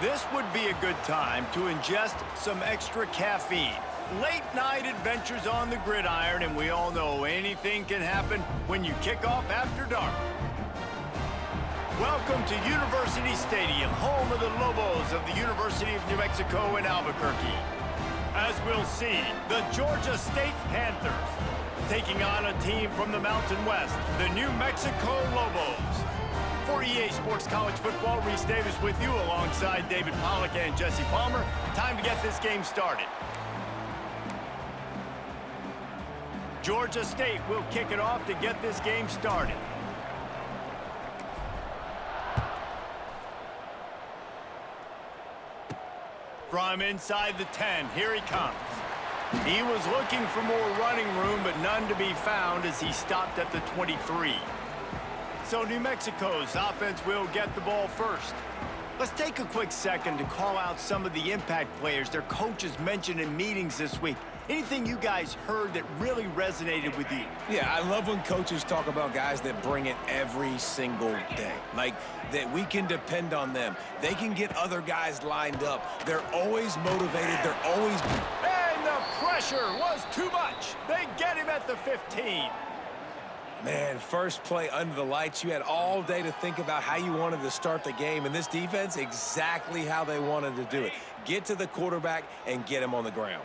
This would be a good time to ingest some extra caffeine. Late night adventures on the gridiron, and we all know anything can happen when you kick off after dark. Welcome to University Stadium, home of the Lobos of the University of New Mexico in Albuquerque. As we'll see, the Georgia State Panthers taking on a team from the Mountain West, the New Mexico Lobos. For EA Sports College Football, Reese Davis with you alongside David Pollack and Jesse Palmer. Time to get this game started. Georgia State will kick it off to get this game started. From inside the 10, here he comes. He was looking for more running room, but none to be found as he stopped at the 23. So New Mexico's offense will get the ball first. Let's take a quick second to call out some of the impact players their coaches mentioned in meetings this week. Anything you guys heard that really resonated with you? Yeah, I love when coaches talk about guys that bring it every single day. Like, that we can depend on them. They can get other guys lined up. They're always motivated. They're always... And the pressure was too much. They get him at the 15. Man, first play under the lights. You had all day to think about how you wanted to start the game. And this defense, exactly how they wanted to do it. Get to the quarterback and get him on the ground.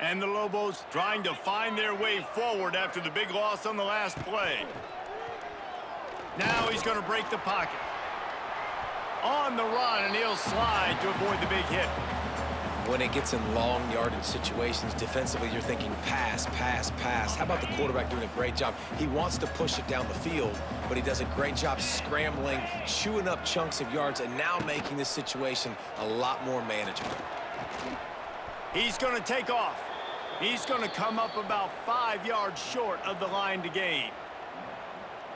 And the Lobos trying to find their way forward after the big loss on the last play. Now he's going to break the pocket. On the run, and he'll slide to avoid the big hit. When it gets in long yardage situations, defensively, you're thinking pass, pass, pass. How about the quarterback doing a great job? He wants to push it down the field, but he does a great job scrambling, chewing up chunks of yards, and now making this situation a lot more manageable. He's going to take off. He's going to come up about 5 yards short of the line to gain.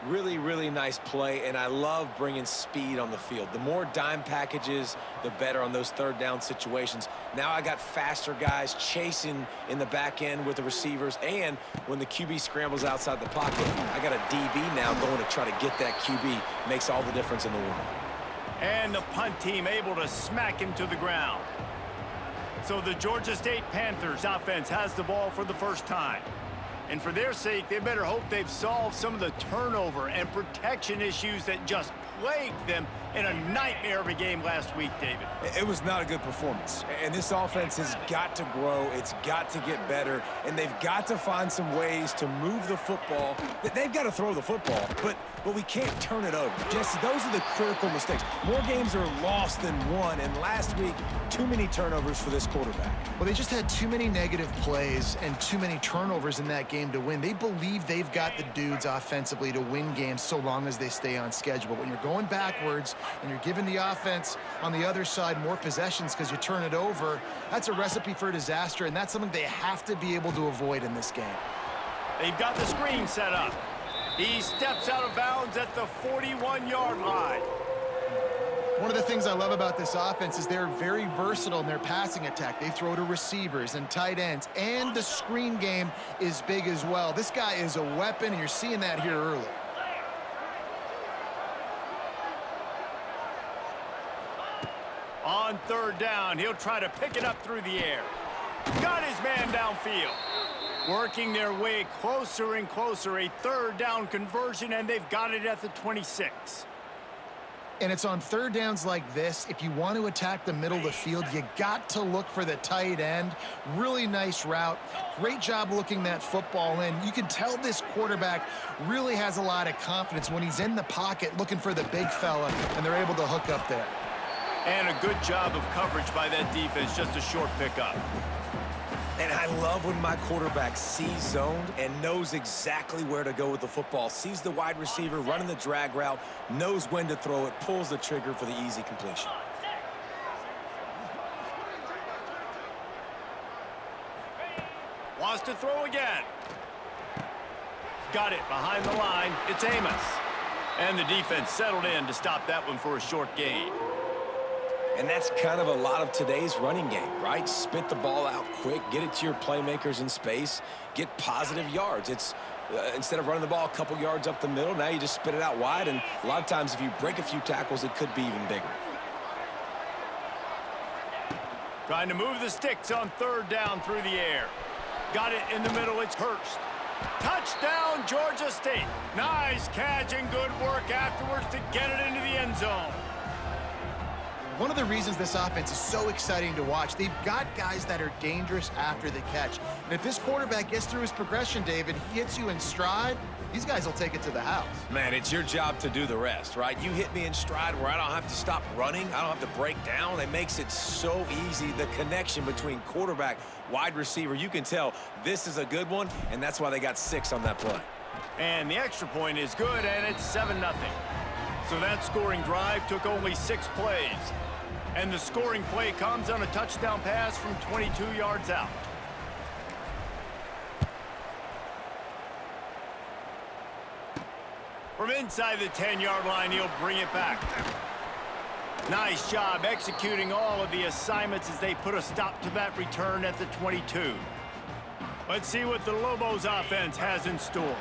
Really, really nice play, and I love bringing speed on the field. The more dime packages, the better on those third down situations. Now I got faster guys chasing in the back end with the receivers, and when the QB scrambles outside the pocket, I got a DB now going to try to get that QB. Makes all the difference in the world. And the punt team able to smack him to the ground. So the Georgia State Panthers offense has the ball for the first time. And for their sake, they better hope they've solved some of the turnover and protection issues that just plagued them in a nightmare of a game last week, David. It was not a good performance. And this offense has got to grow. It's got to get better. And they've got to find some ways to move the football. They've got to throw the football, but we can't turn it over. Jesse, those are the critical mistakes. More games are lost than won, and last week, too many turnovers for this quarterback. Well, they just had too many negative plays and too many turnovers in that game to win. They believe they've got the dudes offensively to win games so long as they stay on schedule. But when you're going backwards and you're giving the offense on the other side more possessions because you turn it over, that's a recipe for disaster, and that's something they have to be able to avoid in this game. They've got the screen set up. He steps out of bounds at the 41-yard line. One of the things I love about this offense is they're very versatile in their passing attack. They throw to receivers and tight ends, and the screen game is big as well. This guy is a weapon, and you're seeing that here early. On third down, he'll try to pick it up through the air. Got his man downfield. Working their way closer and closer, a third down conversion, and they've got it at the 26. And it's on third downs like this, if you want to attack the middle of the field, you got to look for the tight end. Really nice route. Great job looking that football in. You can tell this quarterback really has a lot of confidence when he's in the pocket looking for the big fella, and they're able to hook up there. And a good job of coverage by that defense, just a short pickup. And I love when my quarterback sees zoned and knows exactly where to go with the football. Sees the wide receiver running the drag route, knows when to throw it, pulls the trigger for the easy completion. Wants to throw again. Got it behind the line. It's Amos. And the defense settled in to stop that one for a short gain. And that's kind of a lot of today's running game, right? Spit the ball out quick, get it to your playmakers in space, get positive yards. It's instead of running the ball a couple yards up the middle, now you just spit it out wide, and a lot of times if you break a few tackles, it could be even bigger. Trying to move the sticks on third down through the air. Got it in the middle. It's Hurst. Touchdown, Georgia State. Nice catch and good work afterwards to get it into the end zone. One of the reasons this offense is so exciting to watch, they've got guys that are dangerous after the catch. And if this quarterback gets through his progression, David, he hits you in stride, these guys will take it to the house. Man, it's your job to do the rest, right? You hit me in stride where I don't have to stop running. I don't have to break down. It makes it so easy. The connection between quarterback, wide receiver, you can tell this is a good one, and that's why they got 6 on that play. And the extra point is good, and it's 7-0. So that scoring drive took only 6 plays. And the scoring play comes on a touchdown pass from 22 yards out. From inside the 10-yard line, he'll bring it back. Nice job executing all of the assignments as they put a stop to that return at the 22. Let's see what the Lobos offense has in store.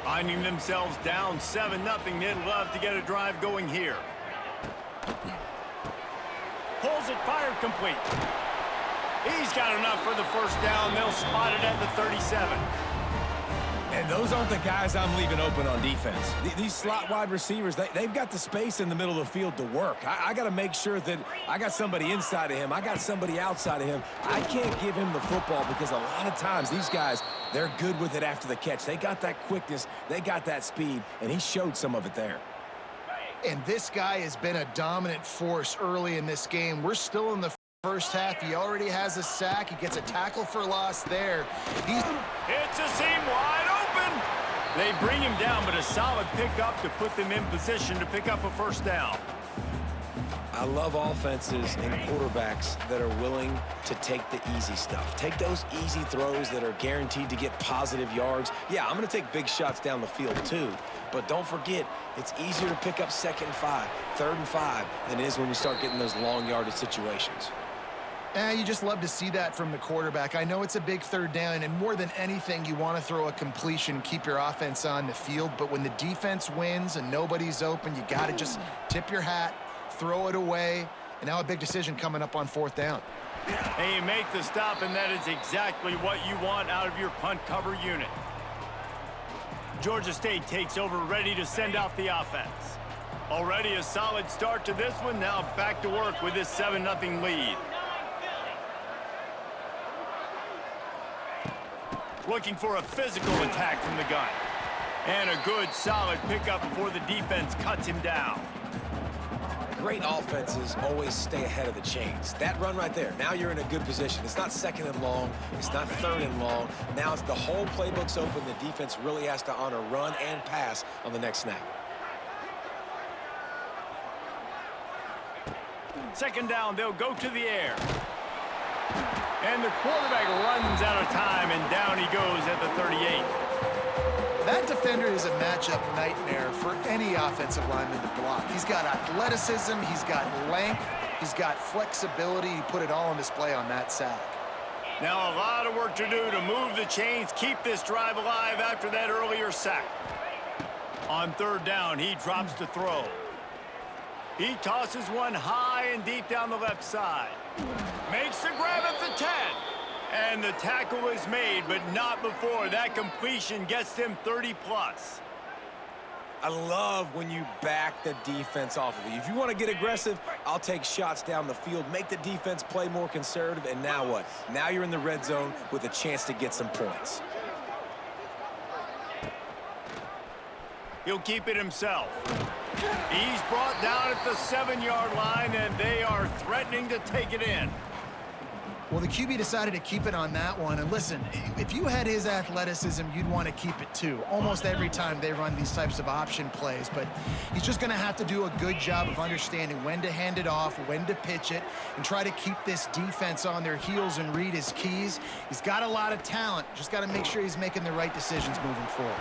Finding themselves down 7-0, they'd love to get a drive going here. Pulls it, fired complete. He's got enough for the first down. They'll spot it at the 37. And those aren't the guys I'm leaving open on defense. These slot wide receivers, they've got the space in the middle of the field to work. I got to make sure that I got somebody inside of him. I got somebody outside of him. I can't give him the football because a lot of times these guys, they're good with it after the catch. They got that quickness. They got that speed, and he showed some of it there. And this guy has been a dominant force early in this game. We're still in the first half. He already has a sack. He gets a tackle for loss there. It's a seam wide open. They bring him down, but a solid pickup to put them in position to pick up a first down. I love offenses and quarterbacks that are willing to take the easy stuff. Take those easy throws that are guaranteed to get positive yards. Yeah, I'm going to take big shots down the field too, but don't forget, it's easier to pick up 2nd and 5, 3rd and 5 than it is when we start getting those long yardage situations. You just love to see that from the quarterback. I know it's a big 3rd down, and more than anything, you want to throw a completion and keep your offense on the field, but when the defense wins and nobody's open, you got to just tip your hat, throw it away, and now a big decision coming up on 4th down. And you make the stop, and that is exactly what you want out of your punt cover unit. Georgia State takes over, ready to send out the offense. Already a solid start to this one, now back to work with this 7-0 lead. Looking for a physical attack from the gun. And a good, solid pickup before the defense cuts him down. Great offenses always stay ahead of the chains. That run right there, now you're in a good position. It's not 2nd and long. It's not 3rd and long. Now it's the whole playbook's open. The defense really has to honor run and pass on the next snap. 2nd down, they'll go to the air. And the quarterback runs out of time, and down he goes at the 38. That defender is a matchup nightmare for any offensive lineman to block. He's got athleticism, he's got length, he's got flexibility. He put it all on display on that sack. Now a lot of work to do to move the chains, keep this drive alive after that earlier sack. On 3rd down, he drops to throw. He tosses one high and deep down the left side. Makes the grab at the 10. And the tackle is made, but not before that completion gets them 30+. I love when you back the defense off of you. If you want to get aggressive, I'll take shots down the field, make the defense play more conservative, and now what? Now you're in the red zone with a chance to get some points. He'll keep it himself. He's brought down at the 7-yard line, and they are threatening to take it in. Well, the QB decided to keep it on that one. And listen, if you had his athleticism, you'd want to keep it too. Almost every time they run these types of option plays. But he's just going to have to do a good job of understanding when to hand it off, when to pitch it, and try to keep this defense on their heels and read his keys. He's got a lot of talent. Just got to make sure he's making the right decisions moving forward.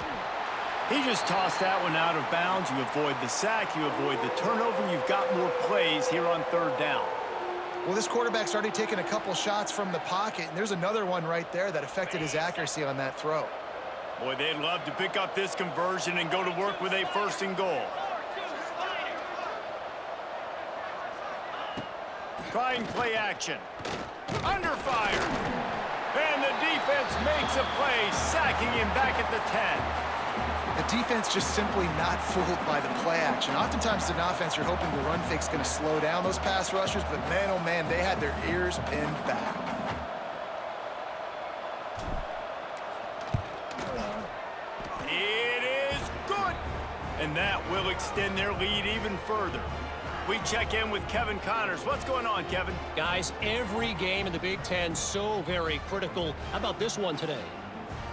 He just tossed that one out of bounds. You avoid the sack, you avoid the turnover. You've got more plays here on 3rd down. Well, this quarterback's already taken a couple shots from the pocket, and there's another one right there that affected his accuracy on that throw. Boy, they'd love to pick up this conversion and go to work with a 1st and goal. Trying play action. Under fire. And the defense makes a play, sacking him back at the 10. The defense just simply not fooled by the play action. Oftentimes, an offense, you're hoping the run fake's going to slow down those pass rushers, but man, oh man, they had their ears pinned back. It is good. And that will extend their lead even further. We check in with Kevin Connors. What's going on, Kevin? Guys, every game in the Big Ten so very critical. How about this one today?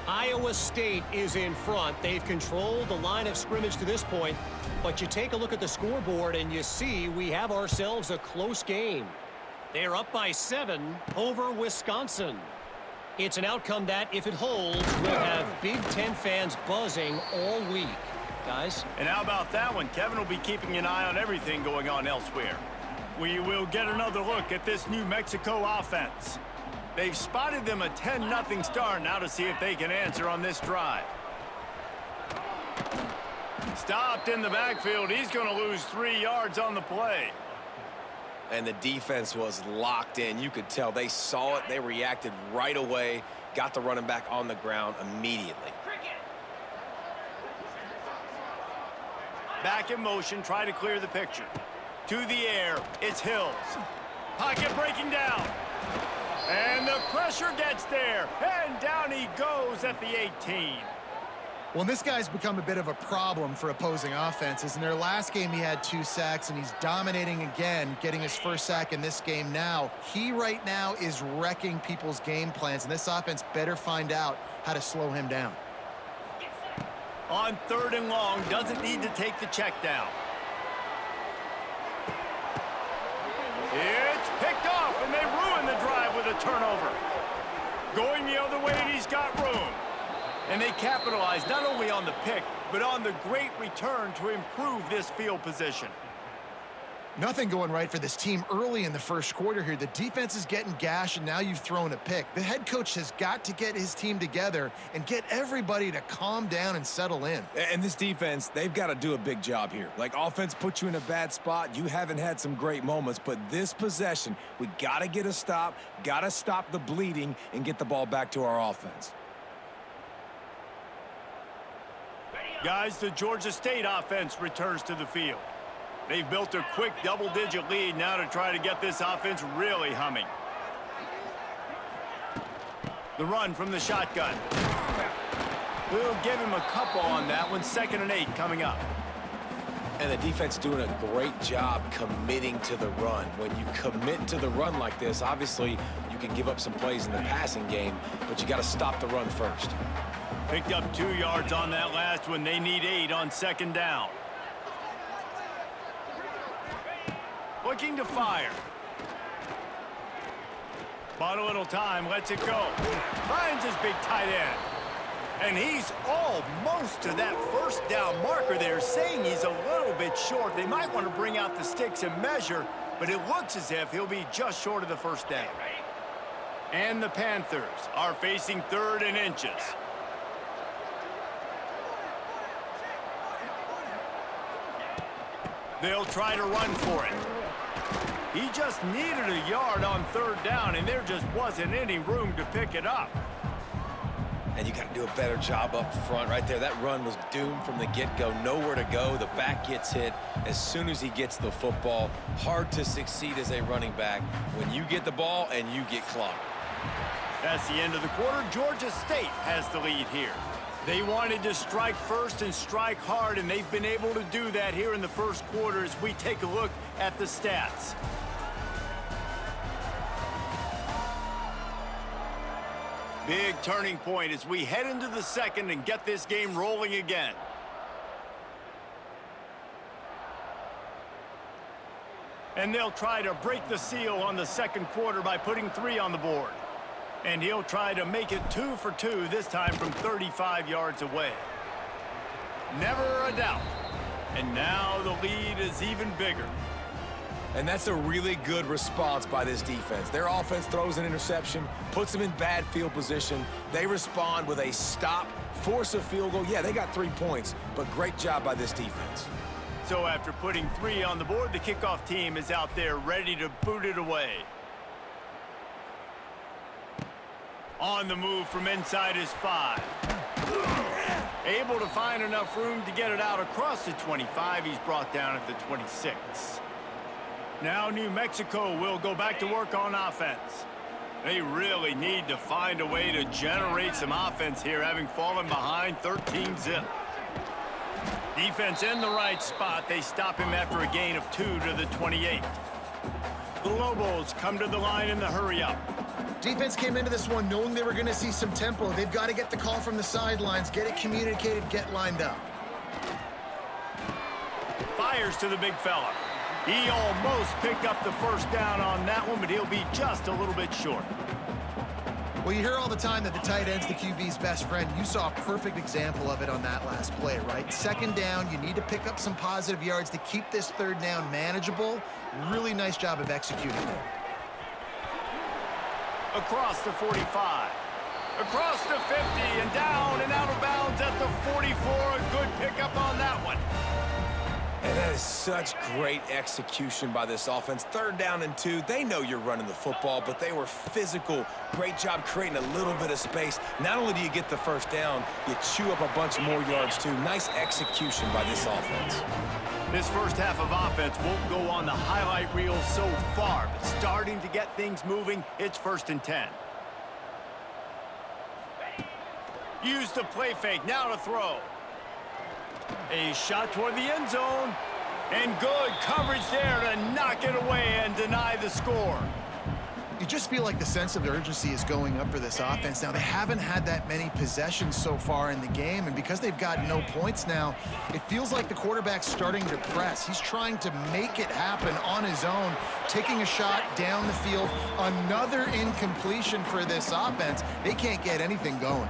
Iowa State is in front. They've controlled the line of scrimmage to this point, but you take a look at the scoreboard and you see we have ourselves a close game. They're up by 7 over Wisconsin. It's an outcome that, if it holds, will have Big Ten fans buzzing all week. Guys? And how about that one? Kevin will be keeping an eye on everything going on elsewhere. We will get another look at this New Mexico offense. They've spotted them a 10-0 start now to see if they can answer on this drive. Stopped in the backfield. He's going to lose 3 yards on the play. And the defense was locked in. You could tell they saw it. They reacted right away. Got the running back on the ground immediately. Back in motion, try to clear the picture. To the air, it's Hills. Pocket breaking down. And the pressure gets there. And down he goes at the 18. Well, this guy's become a bit of a problem for opposing offenses. In their last game, he had 2 sacks, and he's dominating again, getting his first sack in this game now. He right now is wrecking people's game plans, and this offense better find out how to slow him down. On 3rd and long, doesn't need to take the check down. It's picked off, and they ruin the drive with a turnover. Going the other way, and he's got room. And they capitalize not only on the pick, but on the great return to improve this field position. Nothing going right for this team early in the first quarter here. The defense is getting gashed, and now you've thrown a pick. The head coach has got to get his team together and get everybody to calm down and settle in. And this defense, they've got to do a big job here. Like, offense put you in a bad spot. You haven't had some great moments, but this possession, we got to get a stop, got to stop the bleeding, and get the ball back to our offense. Guys, the Georgia State offense returns to the field. They've built a quick double-digit lead now to try to get this offense really humming. The run from the shotgun. We'll give him a couple on that one. 2nd and 8 coming up. And the defense doing a great job committing to the run. When you commit to the run like this, obviously you can give up some plays in the passing game, but you got to stop the run first. Picked up 2 yards on that last one. They need 8 on 2nd down. Looking to fire. Bought a little time, lets it go. Finds his big tight end. And he's almost to that 1st down marker there, saying he's a little bit short. They might want to bring out the sticks and measure, but it looks as if he'll be just short of the 1st down. And the Panthers are facing 3rd and inches. They'll try to run for it. He just needed a yard on 3rd down, and there just wasn't any room to pick it up. And you got to do a better job up front right there. That run was doomed from the get-go. Nowhere to go. The back gets hit as soon as he gets the football. Hard to succeed as a running back when you get the ball and you get clocked. That's the end of the quarter. Georgia State has the lead here. They wanted to strike first and strike hard, and they've been able to do that here in the first quarter as we take a look at the stats. Big turning point as we head into the 2nd and get this game rolling again. And they'll try to break the seal on the 2nd quarter by putting 3 on the board. And he'll try to make it 2 for 2, this time from 35 yards away. Never a doubt. And now the lead is even bigger. And that's a really good response by this defense. Their offense throws an interception, puts them in bad field position. They respond with a stop, force a field goal. Yeah, they got 3 points, but great job by this defense. So after putting 3 on the board, the kickoff team is out there ready to boot it away. On the move from inside his 5. Able to find enough room to get it out across the 25. He's brought down at the 26. Now New Mexico will go back to work on offense. They really need to find a way to generate some offense here, having fallen behind 13-0. Defense in the right spot. They stop him after a gain of 2 to the 28. The Lobos come to the line in the hurry-up. Defense came into this one knowing they were going to see some tempo. They've got to get the call from the sidelines, get it communicated, get lined up. Fires to the big fella. He almost picked up the first down on that one, but he'll be just a little bit short. Well, you hear all the time that the tight end's the QB's best friend. You saw a perfect example of it on that last play, right? Second down, you need to pick up some positive yards to keep this third down manageable. Really nice job of executing there. Across the 45. Across the 50 and down and out of bounds at the 44. A good pickup on that one. And that is such great execution by this offense. Third down and 2. They know you're running the football, but they were physical. Great job creating a little bit of space. Not only do you get the first down, you chew up a bunch more yards too. Nice execution by this offense. This first half of offense won't go on the highlight reel so far, but starting to get things moving. It's 1st and 10. Use the play fake. Now to throw. A shot toward the end zone. And good coverage there to knock it away and deny the score. You just feel like the sense of urgency is going up for this offense. Now, they haven't had that many possessions so far in the game, and because they've got no points now, it feels like the quarterback's starting to press. He's trying to make it happen on his own, taking a shot down the field. Another incompletion for this offense. They can't get anything going.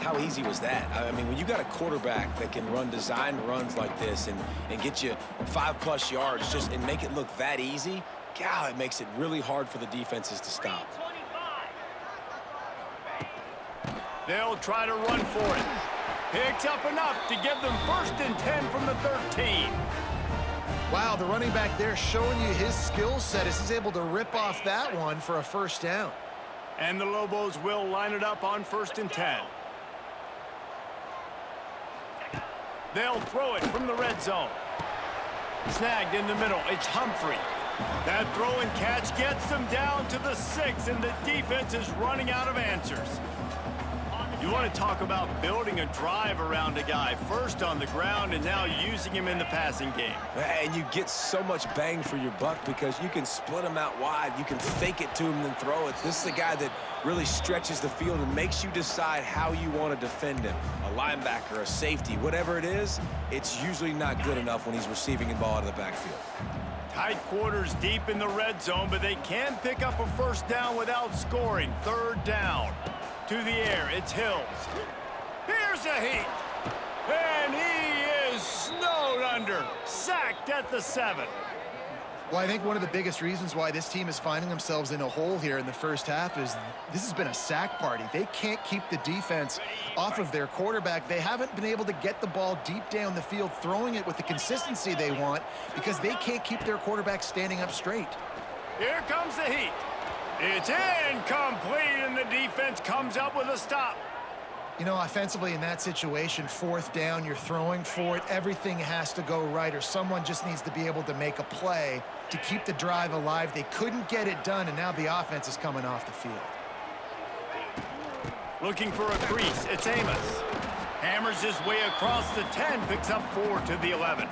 How easy was that? I mean, when you got a quarterback that can run design runs like this and get you 5+ yards just and make it look that easy, God, it makes it really hard for the defenses to stop. They'll try to run for it. Picks up enough to give them 1st and 10 from the 13. Wow, the running back there showing you his skill set as he's able to rip off that one for a first down. And the Lobos will line it up on 1st and 10. They'll throw it from the red zone. Snagged in the middle. It's Humphrey. That throw and catch gets them down to the 6, and the defense is running out of answers. You want to talk about building a drive around a guy, first on the ground and now using him in the passing game. And you get so much bang for your buck because you can split him out wide. You can fake it to him and then throw it. This is a guy that really stretches the field and makes you decide how you want to defend him. A linebacker, a safety, whatever it is, it's usually not good enough when he's receiving the ball out of the backfield. Tight quarters deep in the red zone, but they can pick up a first down without scoring. 3rd down. To the air, it's Hills. Here's a heat. And he is snowed under. Sacked at the 7. Well, I think one of the biggest reasons why this team is finding themselves in a hole here in the first half is this has been a sack party. They can't keep the defense off of their quarterback. They haven't been able to get the ball deep down the field, throwing it with the consistency they want because they can't keep their quarterback standing up straight. Here comes the heat. It's incomplete, and the defense comes up with a stop. You know, offensively in that situation, 4th down, you're throwing for it. Everything has to go right, or someone just needs to be able to make a play to keep the drive alive. They couldn't get it done, and now the offense is coming off the field. Looking for a crease, it's Amos. Hammers his way across the 10, picks up 4 to the 11.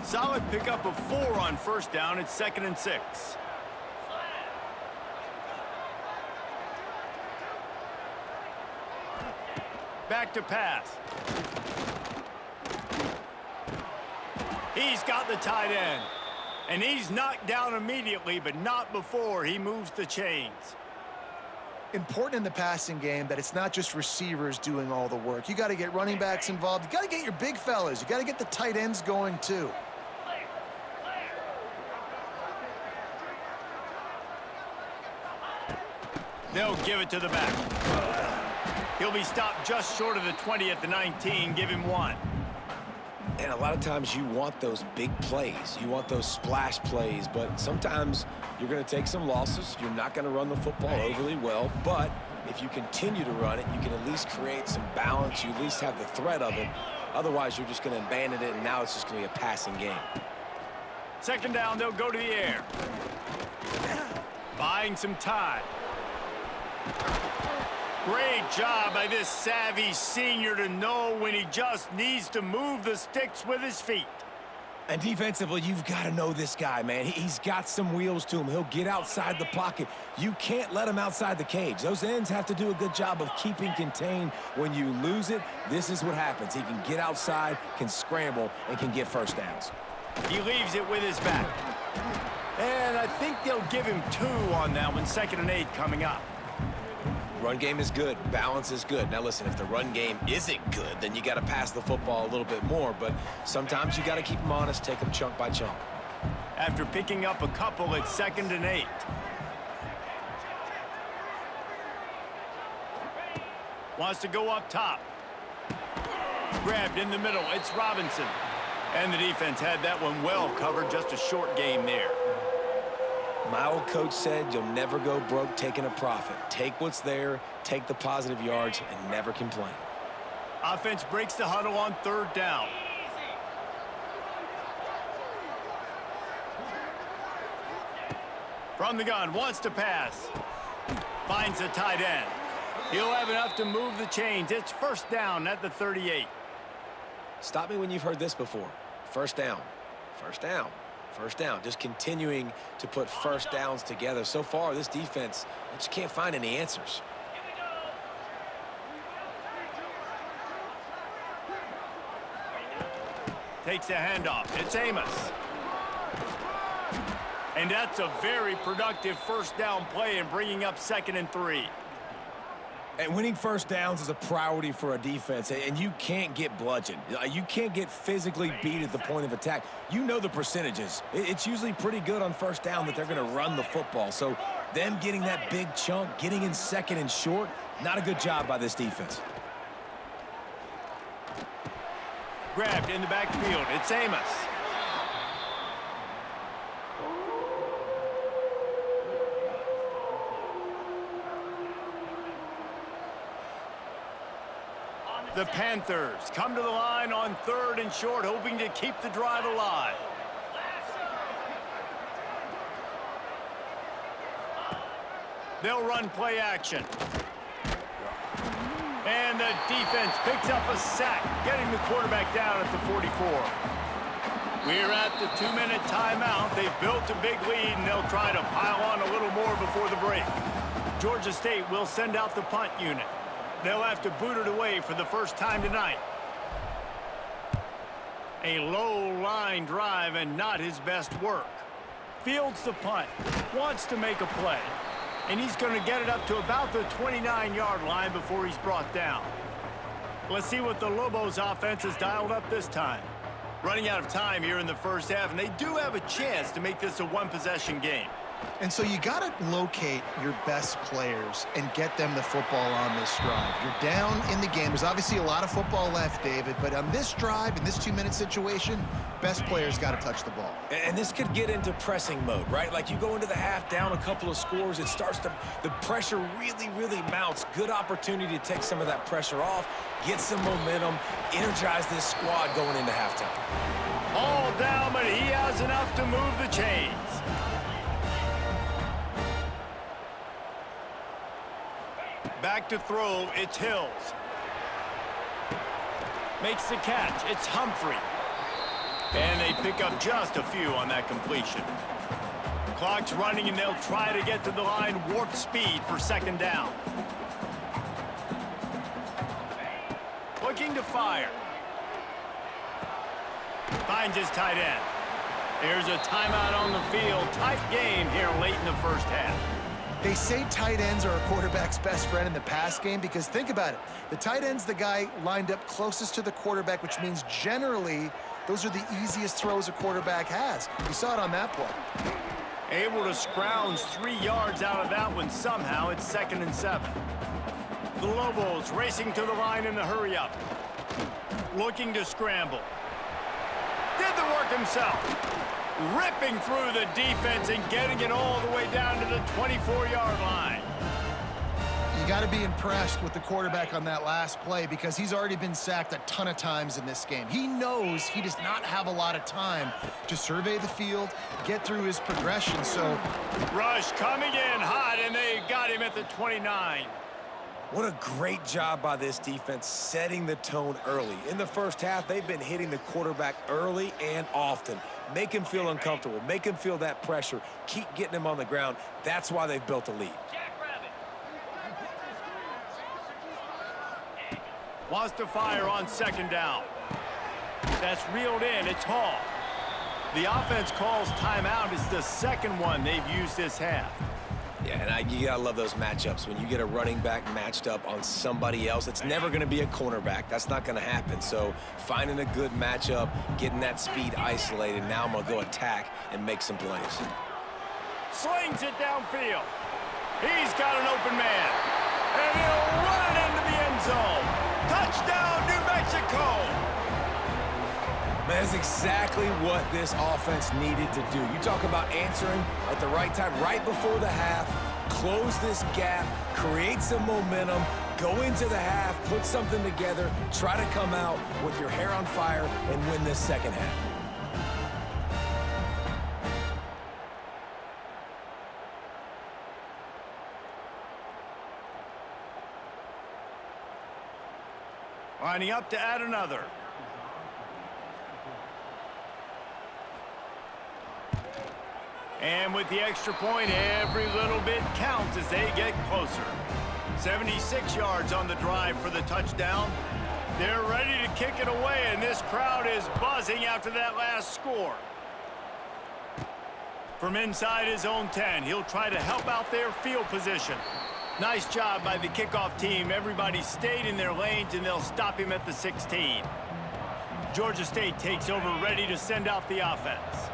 Solid pickup of 4 on 1st down. It's 2nd and 6. Back to pass. He's got the tight end. And he's knocked down immediately, but not before he moves the chains. Important in the passing game that it's not just receivers doing all the work. You got to get running backs involved. You got to get your big fellas. You got to get the tight ends going too. They'll give it to the back. He'll be stopped just short of the 20 at the 19. Give him 1. And a lot of times you want those big plays. You want those splash plays, but sometimes you're going to take some losses. You're not going to run the football overly well, but if you continue to run it, you can at least create some balance. You at least have the threat of it. Otherwise, you're just going to abandon it, and now it's just going to be a passing game. Second down, they'll go to the air. Buying some time. Great job by this savvy senior to know when he just needs to move the sticks with his feet. And defensively, you've got to know this guy, man. He's got some wheels to him. He'll get outside the pocket. You can't let him outside the cage. Those ends have to do a good job of keeping contained. When you lose it, this is what happens. He can get outside, can scramble, and can get first downs. He leaves it with his back. And I think they'll give him 2 on that one. 2nd and 8 coming up. Run game is good. Balance is good. Now, listen, if the run game isn't good, then you got to pass the football a little bit more. But sometimes you got to keep them honest, take them chunk by chunk. After picking up a couple, it's 2nd and 8. Wants to go up top. Grabbed in the middle. It's Robinson. And the defense had that one well covered. Just a short game there. My old coach said you'll never go broke taking a profit. Take what's there, take the positive yards, and never complain. Offense breaks the huddle on 3rd down. From the gun, wants to pass. Finds a tight end. He'll have enough to move the chains. It's 1st down at the 38. Stop me when you've heard this before. 1st down, 1st down. 1st down, just continuing to put 1st downs together. So far, this defense just can't find any answers. Takes the handoff. It's Amos. And that's a very productive 1st down play and bringing up 2nd and 3. And winning 1st downs is a priority for a defense, and you can't get bludgeoned. You can't get physically beat at the point of attack. You know the percentages. It's usually pretty good on 1st down that they're going to run the football. So them getting that big chunk, getting in 2nd and short, not a good job by this defense. Grabbed in the backfield. It's Amos. The Panthers come to the line on 3rd and short, hoping to keep the drive alive. They'll run play action. And the defense picks up a sack, getting the quarterback down at the 44. We're at the 2-minute timeout. They've built a big lead, and they'll try to pile on a little more before the break. Georgia State will send out the punt unit. They'll have to boot it away for the first time tonight. A low line drive and not his best work. Fields the punt, wants to make a play. And he's going to get it up to about the 29-yard line before he's brought down. Let's see what the Lobos offense has dialed up this time. Running out of time here in the 1st half, and they do have a chance to make this a 1-possession game. And so you got to locate your best players and get them the football on this drive. You're down in the game. There's obviously a lot of football left, David, but on this drive, in this 2-minute situation, best players got to touch the ball. And this could get into pressing mode, right? Like you go into the half down a couple of scores, it starts to, the pressure really, really mounts. Good opportunity to take some of that pressure off, get some momentum, energize this squad going into halftime. All down, but he has enough to move the chains. Back to throw, it's Hills. Makes the catch, it's Humphrey. And they pick up just a few on that completion. Clock's running, and they'll try to get to the line, warp speed for 2nd down. Looking to fire. Finds his tight end. Here's a timeout on the field. Tight game here late in the 1st half. They say tight ends are a quarterback's best friend in the pass game because think about it. The tight end's the guy lined up closest to the quarterback, which means generally those are the easiest throws a quarterback has. You saw it on that play. Able to scrounge 3 yards out of that one somehow. It's 2nd and 7. The Lobos racing to the line in the hurry-up. Looking to scramble. Did the work himself. Ripping through the defense and getting it all the way down to the 24-yard line. You got to be impressed with the quarterback on that last play because he's already been sacked a ton of times in this game. He knows he does not have a lot of time to survey the field, get through his progression. So, rush coming in hot, and they got him at the 29. What a great job by this defense setting the tone early. In the first half, they've been hitting the quarterback early and often. Make him feel uncomfortable. Make him feel that pressure. Keep getting him on the ground. That's why they've built a lead. Wants to fire on 2nd down. That's reeled in. It's Hall. The offense calls timeout. It's the 2nd one they've used this half. Yeah, and you gotta love those matchups. When you get a running back matched up on somebody else, it's never gonna be a cornerback. That's not gonna happen. So finding a good matchup, getting that speed isolated. Now I'm gonna go attack and make some plays. Slings it downfield. He's got an open man. And he'll run it into the end zone. Touchdown, New Mexico! Man, that's exactly what this offense needed to do. You talk about answering at the right time, right before the half, close this gap, create some momentum, go into the half, put something together, try to come out with your hair on fire and win this 2nd half. Lining up to add another. And with the extra point, every little bit counts as they get closer. 76 yards on the drive for the touchdown. They're ready to kick it away, and this crowd is buzzing after that last score. From inside his own 10, he'll try to help out their field position. Nice job by the kickoff team. Everybody stayed in their lanes, and they'll stop him at the 16. Georgia State takes over, ready to send out the offense.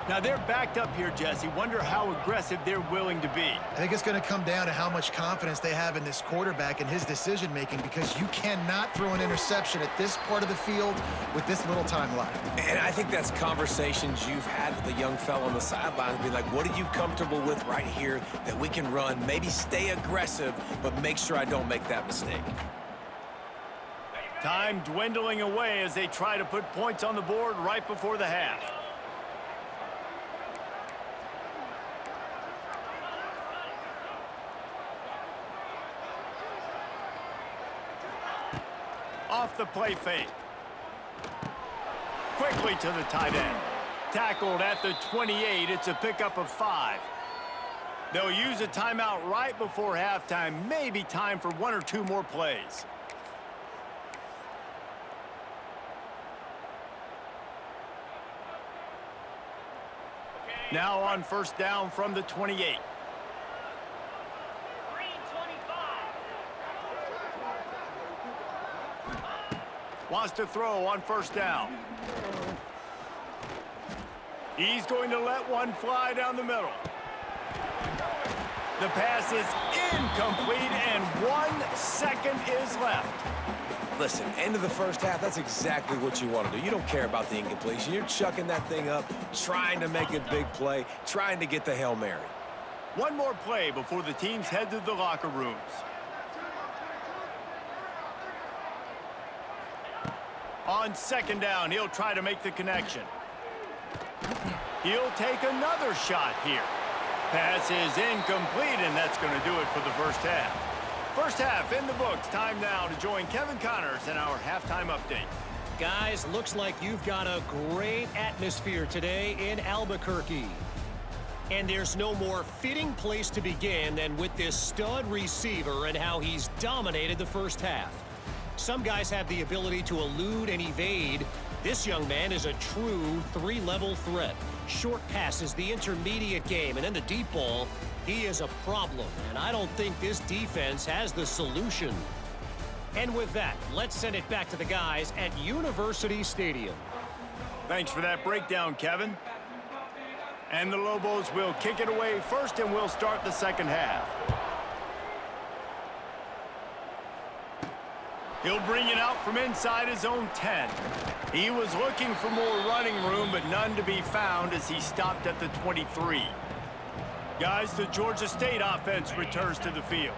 Now, they're backed up here, Jesse. Wonder how aggressive they're willing to be. I think it's going to come down to how much confidence they have in this quarterback and his decision-making because you cannot throw an interception at this part of the field with this little time left. And I think that's conversations you've had with the young fella on the sidelines, be like, what are you comfortable with right here that we can run? Maybe stay aggressive, but make sure I don't make that mistake. Time dwindling away as they try to put points on the board right before the half. Off the play fake. Quickly to the tight end. Tackled at the 28. It's a pickup of 5. They'll use a timeout right before halftime. Maybe time for 1 or 2 more plays. Now on 1st down from the 28. Wants to throw on 1st down. He's going to let one fly down the middle. The pass is incomplete, and 1 second is left. Listen, end of the first half, that's exactly what you want to do. You don't care about the incompletion. You're chucking that thing up, trying to make a big play, trying to get the Hail Mary. One more play before the teams head to the locker rooms. On 2nd down, he'll try to make the connection. He'll take another shot here. Pass is incomplete, and that's going to do it for the first half. First half in the books. Time now to join Kevin Connors in our halftime update. Guys, looks like you've got a great atmosphere today in Albuquerque. And there's no more fitting place to begin than with this stud receiver and how he's dominated the first half. Some guys have the ability to elude and evade. This young man is a true 3-level threat. Short passes, the intermediate game, and then the deep ball. He is a problem, and I don't think this defense has the solution. And with that, let's send it back to the guys at University Stadium. Thanks for that breakdown, Kevin. And the Lobos will kick it away first, and we'll start the second half. He'll bring it out from inside his own 10. He was looking for more running room, but none to be found as he stopped at the 23. Guys, the Georgia State offense returns to the field.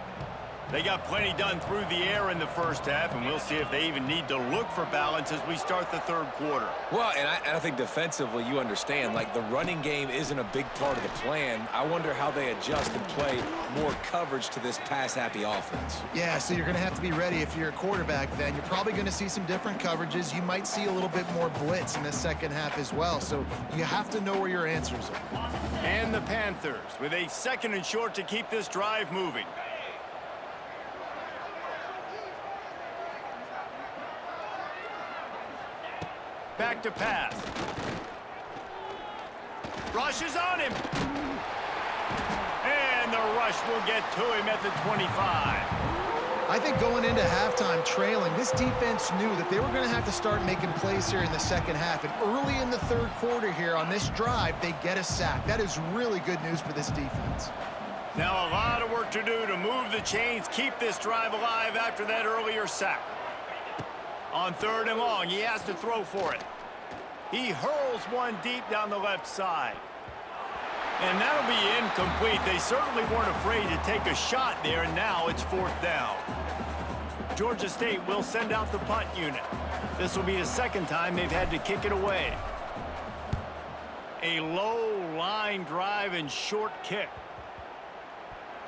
They got plenty done through the air in the first half, and we'll see if they even need to look for balance as we start the third quarter. Well, and I think defensively, you understand, like the running game isn't a big part of the plan. I wonder how they adjust and play more coverage to this pass-happy offense. Yeah, so you're going to have to be ready if you're a quarterback then. You're probably going to see some different coverages. You might see a little bit more blitz in the second half as well, so you have to know where your answers are. And the Panthers with a 2nd and short to keep this drive moving. Back to pass. Rush is on him. And the rush will get to him at the 25. I think going into halftime trailing, this defense knew that they were going to have to start making plays here in the second half. And early in the third quarter here on this drive, they get a sack. That is really good news for this defense. Now a lot of work to do to move the chains, keep this drive alive after that earlier sack. On 3rd and long, he has to throw for it. He hurls one deep down the left side. And that'll be incomplete. They certainly weren't afraid to take a shot there, and now it's 4th down. Georgia State will send out the punt unit. This will be the 2nd time they've had to kick it away. A low line drive and short kick.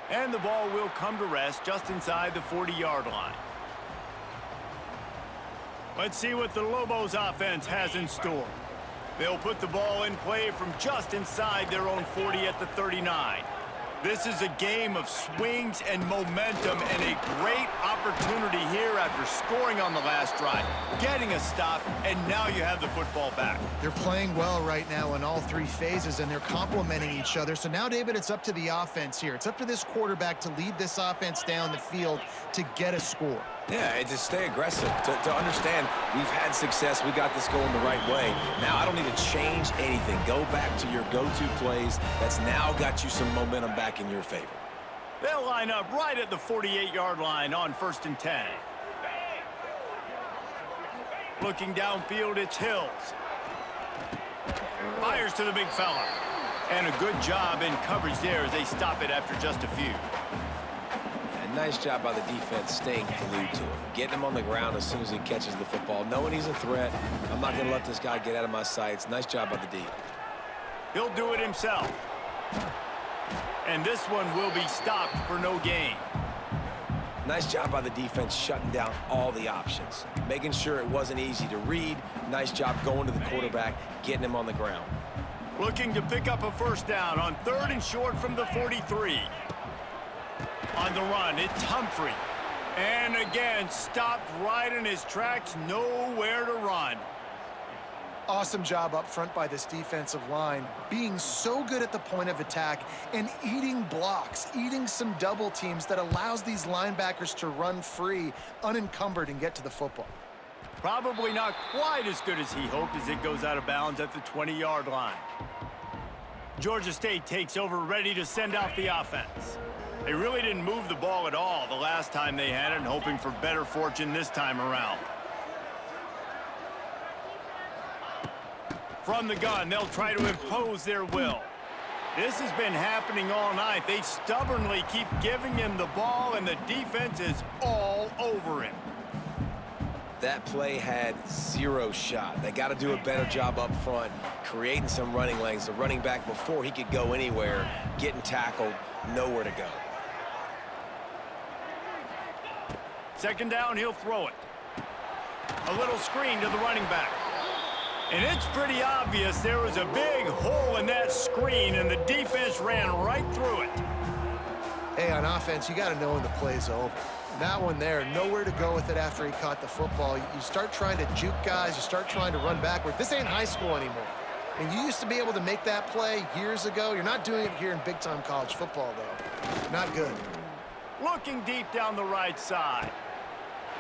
And the ball will come to rest just inside the 40-yard line. Let's see what the Lobos offense has in store. They'll put the ball in play from just inside their own 40 at the 39. This is a game of swings and momentum, and a great opportunity here after scoring on the last drive, getting a stop, and now you have the football back. They're playing well right now in all 3 phases, and they're complementing each other. So now, David, it's up to the offense here. It's up to this quarterback to lead this offense down the field to get a score. Yeah, and to stay aggressive, to understand we've had success, we got this going the right way. Now I don't need to change anything. Go back to your go-to plays. That's now got you some momentum back in your favor. They'll line up right at the 48-yard line on 1st and 10. Looking downfield, it's Hills. Fires to the big fella. And a good job in coverage there as they stop it after just a few. Nice job by the defense staying glued to him. Getting him on the ground as soon as he catches the football. Knowing he's a threat. I'm not going to let this guy get out of my sights. Nice job by the D. He'll do it himself. And this one will be stopped for no gain. Nice job by the defense shutting down all the options. Making sure it wasn't easy to read. Nice job going to the quarterback, getting him on the ground. Looking to pick up a 1st down on 3rd and short from the 43. On the run, it's Humphrey. And again, stopped right in his tracks, nowhere to run. Awesome job up front by this defensive line, being so good at the point of attack and eating blocks, eating some double teams that allows these linebackers to run free, unencumbered, and get to the football. Probably not quite as good as he hoped as it goes out of bounds at the 20-yard line. Georgia State takes over, ready to send out the offense. They really didn't move the ball at all the last time they had it, and hoping for better fortune this time around. From the gun, they'll try to impose their will. This has been happening all night. They stubbornly keep giving him the ball, and the defense is all over him. That play had 0 shot. They got to do a better job up front, creating some running lanes. The running back, before he could go anywhere, getting tackled, nowhere to go. 2nd down, he'll throw it. A little screen to the running back. And it's pretty obvious there was a big hole in that screen, and the defense ran right through it. Hey, on offense, you got to know when the play's over. That one there, nowhere to go with it after he caught the football. You start trying to juke guys. You start trying to run backward. This ain't high school anymore. I mean, you used to be able to make that play years ago. You're not doing it here in big-time college football, though. Not good. Looking deep down the right side.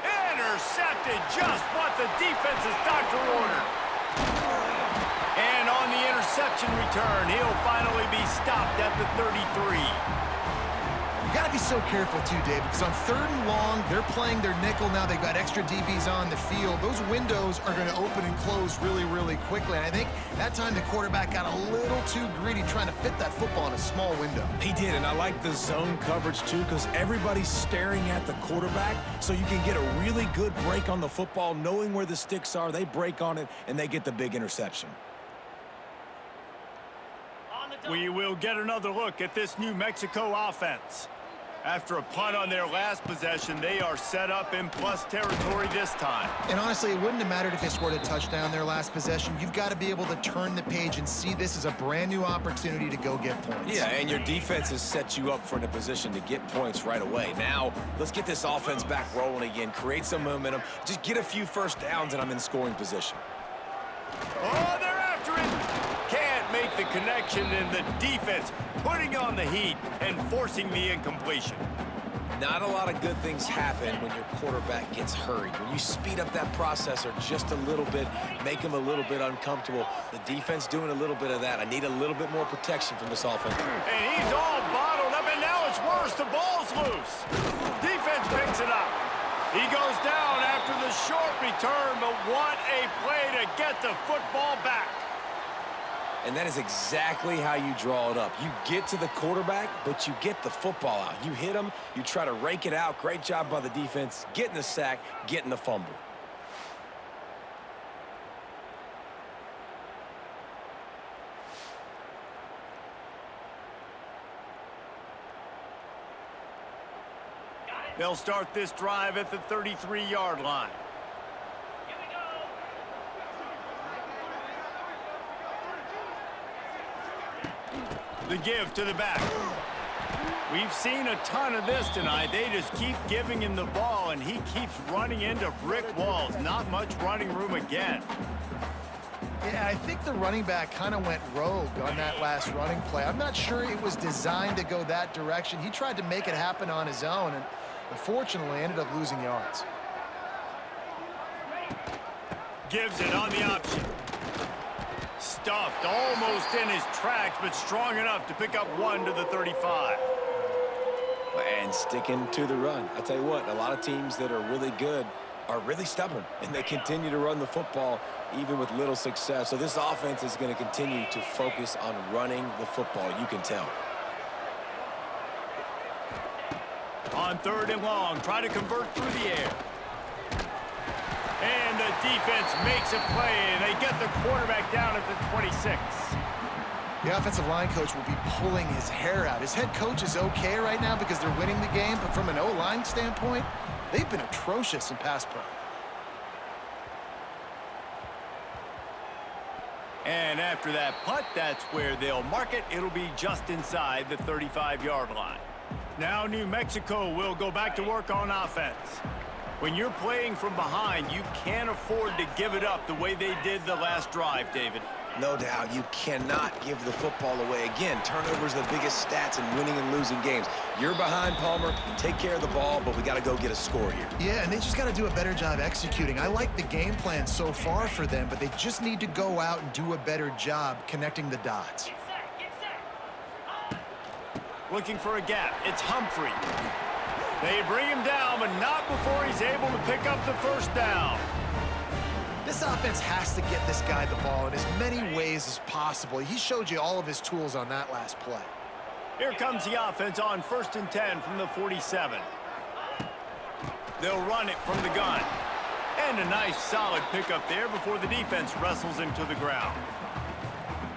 Intercepted, just what the defense's doctor ordered. And on the interception return. He'll finally be stopped at the 33. You got to be so careful too, Dave, because on 3rd and long, they're playing their nickel now. They've got extra DBs on the field. Those windows are going to open and close really, really quickly. And I think that time the quarterback got a little too greedy trying to fit that football in a small window. He did, and I like the zone coverage too because everybody's staring at the quarterback, so you can get a really good break on the football, knowing where the sticks are. They break on it, and they get the big interception. We will get another look at this New Mexico offense. After a punt on their last possession, they are set up in plus territory this time. And honestly, it wouldn't have mattered if they scored a touchdown their last possession. You've got to be able to turn the page and see this as a brand new opportunity to go get points. Yeah, and your defense has set you up for a position to get points right away. Now, let's get this offense back rolling again, create some momentum, just get a few first downs, and I'm in scoring position. Oh, they're after it! Can't make the connection, and the defense putting on the heat and forcing the incompletion. Not a lot of good things happen when your quarterback gets hurried. When you speed up that processor just a little bit, make him a little bit uncomfortable. The defense doing a little bit of that. I need a little bit more protection from this offense. And he's all bottled up, and now it's worse. The ball's loose. Defense picks it up. He goes down after the short return, but what a play to get the football back. And that is exactly how you draw it up. You get to the quarterback, but you get the football out. You hit him, you try to rake it out. Great job by the defense, getting the sack, getting the fumble. They'll start this drive at the 33-yard line. The give to the back. We've seen a ton of this tonight. They just keep giving him the ball, and he keeps running into brick walls. Not much running room again. Yeah, I think the running back kind of went rogue on that last running play. I'm not sure it was designed to go that direction. He tried to make it happen on his own, and unfortunately ended up losing yards. Gives it on the option. Stuffed almost in his tracks, but strong enough to pick up 1 to the 35. And sticking to the run. I tell you what, a lot of teams that are really good are really stubborn, and they continue to run the football even with little success. So this offense is going to continue to focus on running the football. You can tell. On 3rd and long, try to convert through the air. And the defense makes a play, and they get the quarterback down at the 26. The offensive line coach will be pulling his hair out. His head coach is okay right now because they're winning the game, but from an O-line standpoint, they've been atrocious in pass pro. And after that punt, that's where they'll mark it. It'll be just inside the 35-yard line. Now New Mexico will go back to work on offense. When you're playing from behind, you can't afford to give it up the way they did the last drive, David. No doubt, you cannot give the football away. Again, turnovers are the biggest stats in winning and losing games. You're behind, Palmer. Take care of the ball, but we got to go get a score here. Yeah, and they just got to do a better job executing. I like the game plan so far for them, but they just need to go out and do a better job connecting the dots. Looking for a gap. It's Humphrey. They bring him down, but not before he's able to pick up the first down. This offense has to get this guy the ball in as many ways as possible. He showed you all of his tools on that last play. Here comes the offense on 1st and 10 from the 47. They'll run it from the gun. And a nice solid pickup there before the defense wrestles him to the ground.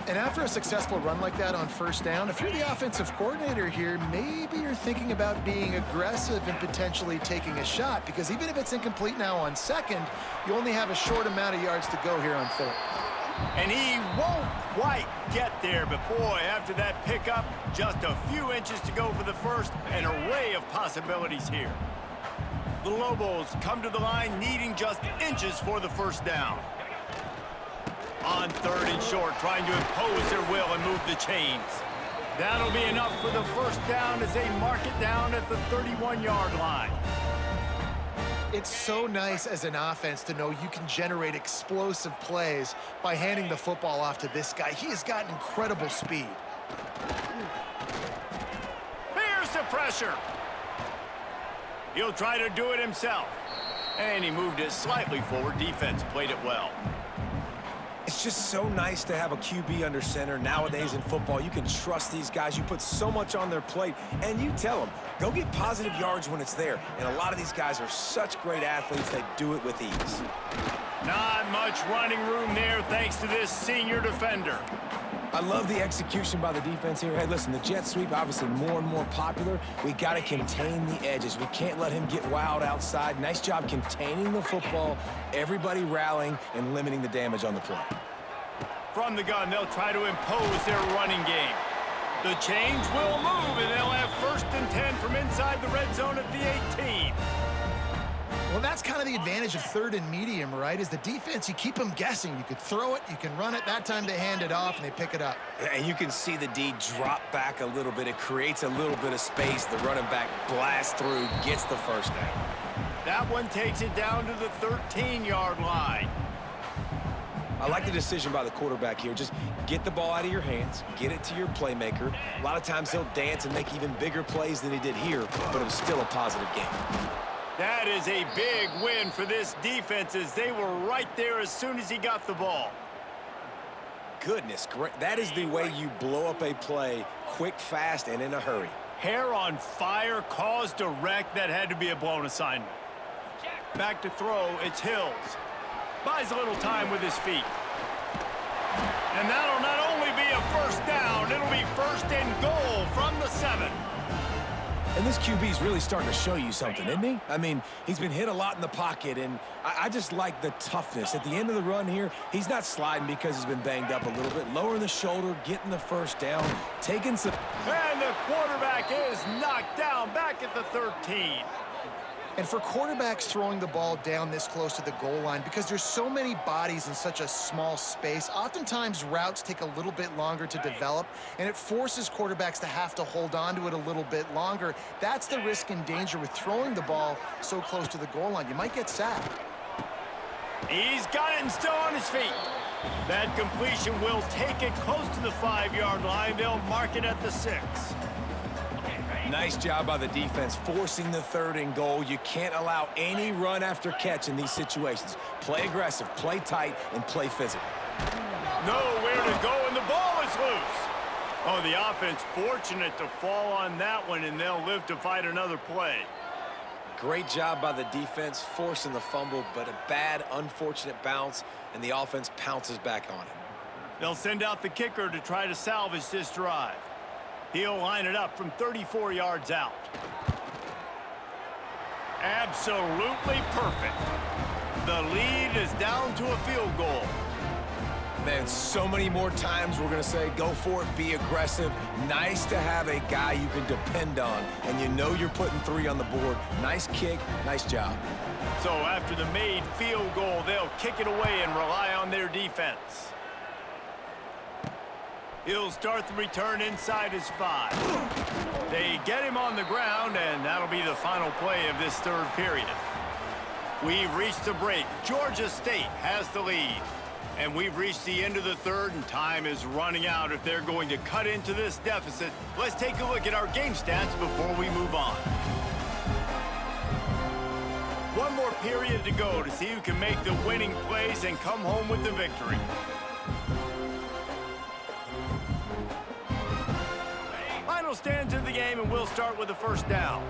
And after a successful run like that on 1st down, if you're the offensive coordinator here, maybe you're thinking about being aggressive and potentially taking a shot, because even if it's incomplete now on 2nd, you only have a short amount of yards to go here on 3rd. And he won't quite get there, but boy, after that pickup, just a few inches to go for the first. An array of possibilities here. The Lobos come to the line needing just inches for the 1st down. On 3rd and short, trying to impose their will and move the chains. That'll be enough for the 1st down as they mark it down at the 31-yard line. It's so nice as an offense to know you can generate explosive plays by handing the football off to this guy. He has got incredible speed. Here's the pressure. He'll try to do it himself. And he moved it slightly forward. Defense played it well. It's just so nice to have a QB under center. Nowadays in football, you can trust these guys. You put so much on their plate, and you tell them, go get positive yards when it's there. And a lot of these guys are such great athletes, they do it with ease. Not much running room there thanks to this senior defender. I love the execution by the defense here. Hey, listen, the jet sweep, obviously more and more popular. We got to contain the edges. We can't let him get wild outside. Nice job containing the football, everybody rallying and limiting the damage on the play. From the gun, they'll try to impose their running game. The chains will move, and they'll have 1st and 10 from inside the red zone at the 18. Well, that's kind of the advantage of 3rd and medium, right? Is the defense, you keep them guessing. You could throw it, you can run it. That time they hand it off, and they pick it up. And you can see the D drop back a little bit. It creates a little bit of space. The running back blasts through, gets the 1st down. That one takes it down to the 13-yard line. I like the decision by the quarterback here. Just get the ball out of your hands, get it to your playmaker. A lot of times he'll dance and make even bigger plays than he did here, but it was still a positive game. That is a big win for this defense as they were right there as soon as he got the ball. Goodness, great. That is the way you blow up a play quick, fast, and in a hurry. Hair on fire, caused a wreck. That had to be a blown assignment. Back to throw, it's Hills. Buys a little time with his feet. And that'll not only be a 1st down, it'll be 1st and goal from the 7. And this QB's really starting to show you something, isn't he? I mean, he's been hit a lot in the pocket, and I just like the toughness. At the end of the run here, he's not sliding because he's been banged up a little bit. Lowering the shoulder, getting the 1st down, taking some... And the quarterback is knocked down back at the 13. And for quarterbacks throwing the ball down this close to the goal line, because there's so many bodies in such a small space, oftentimes routes take a little bit longer to develop, and it forces quarterbacks to have to hold on to it a little bit longer. That's the risk and danger with throwing the ball so close to the goal line. You might get sacked. He's got it and still on his feet. That completion will take it close to the 5-yard line. They'll mark it at the 6. Nice job by the defense, forcing the 3rd and goal. You can't allow any run after catch in these situations. Play aggressive, play tight, and play physical. Nowhere to go, and the ball is loose. Oh, the offense fortunate to fall on that one, and they'll live to fight another play. Great job by the defense, forcing the fumble, but a bad, unfortunate bounce, and the offense pounces back on it. They'll send out the kicker to try to salvage this drive. He'll line it up from 34 yards out. Absolutely perfect. The lead is down to a field goal. Man, so many more times we're going to say, go for it, be aggressive. Nice to have a guy you can depend on, and you know you're putting 3 on the board. Nice kick, nice job. So after the made field goal, they'll kick it away and rely on their defense. He'll start the return inside his 5. They get him on the ground, and that'll be the final play of this 3rd period. We've reached the break. Georgia State has the lead. And we've reached the end of the 3rd, and time is running out if they're going to cut into this deficit. Let's take a look at our game stats before we move on. One more period to go to see who can make the winning plays and come home with the victory. Final stands of the game, and we'll start with the 1st down.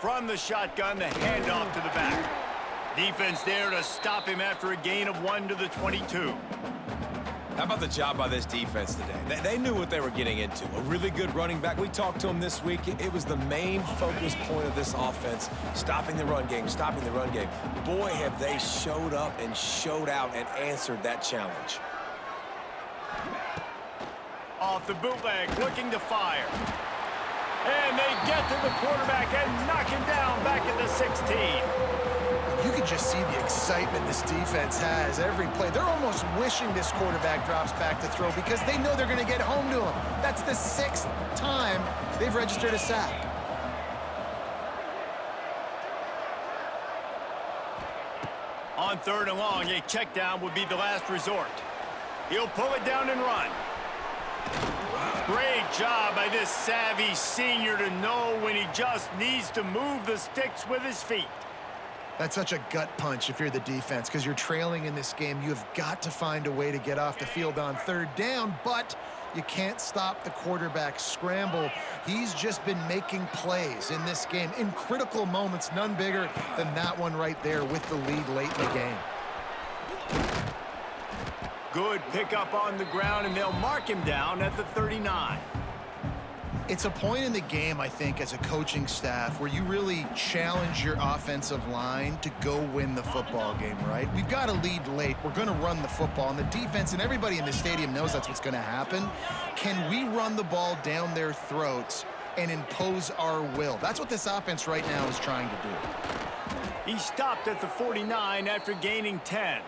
From the shotgun, the handoff to the back. Defense there to stop him after a gain of 1 to the 22. How about the job by this defense today? They knew what they were getting into. A really good running back. We talked to him this week. It was the main focus point of this offense, stopping the run game, stopping the run game. Boy, have they showed up and showed out and answered that challenge. Off the bootleg, looking to fire. And they get to the quarterback and knock him down back at the 16. You can just see the excitement this defense has every play. They're almost wishing this quarterback drops back to throw because they know they're going to get home to him. That's the 6th time they've registered a sack. On 3rd and long, a check down would be the last resort. He'll pull it down and run. Great job by this savvy senior to know when he just needs to move the sticks with his feet. That's such a gut punch if you're the defense because you're trailing in this game. You have got to find a way to get off the field on 3rd down, but you can't stop the quarterback scramble. He's just been making plays in this game in critical moments, none bigger than that one right there with the lead late in the game. Good pickup on the ground, and they'll mark him down at the 39. It's a point in the game, I think, as a coaching staff where you really challenge your offensive line to go win the football game, right? We've got a lead late. We're going to run the football, and the defense and everybody in the stadium knows that's what's going to happen. Can we run the ball down their throats and impose our will? That's what this offense right now is trying to do. He stopped at the 49 after gaining 10.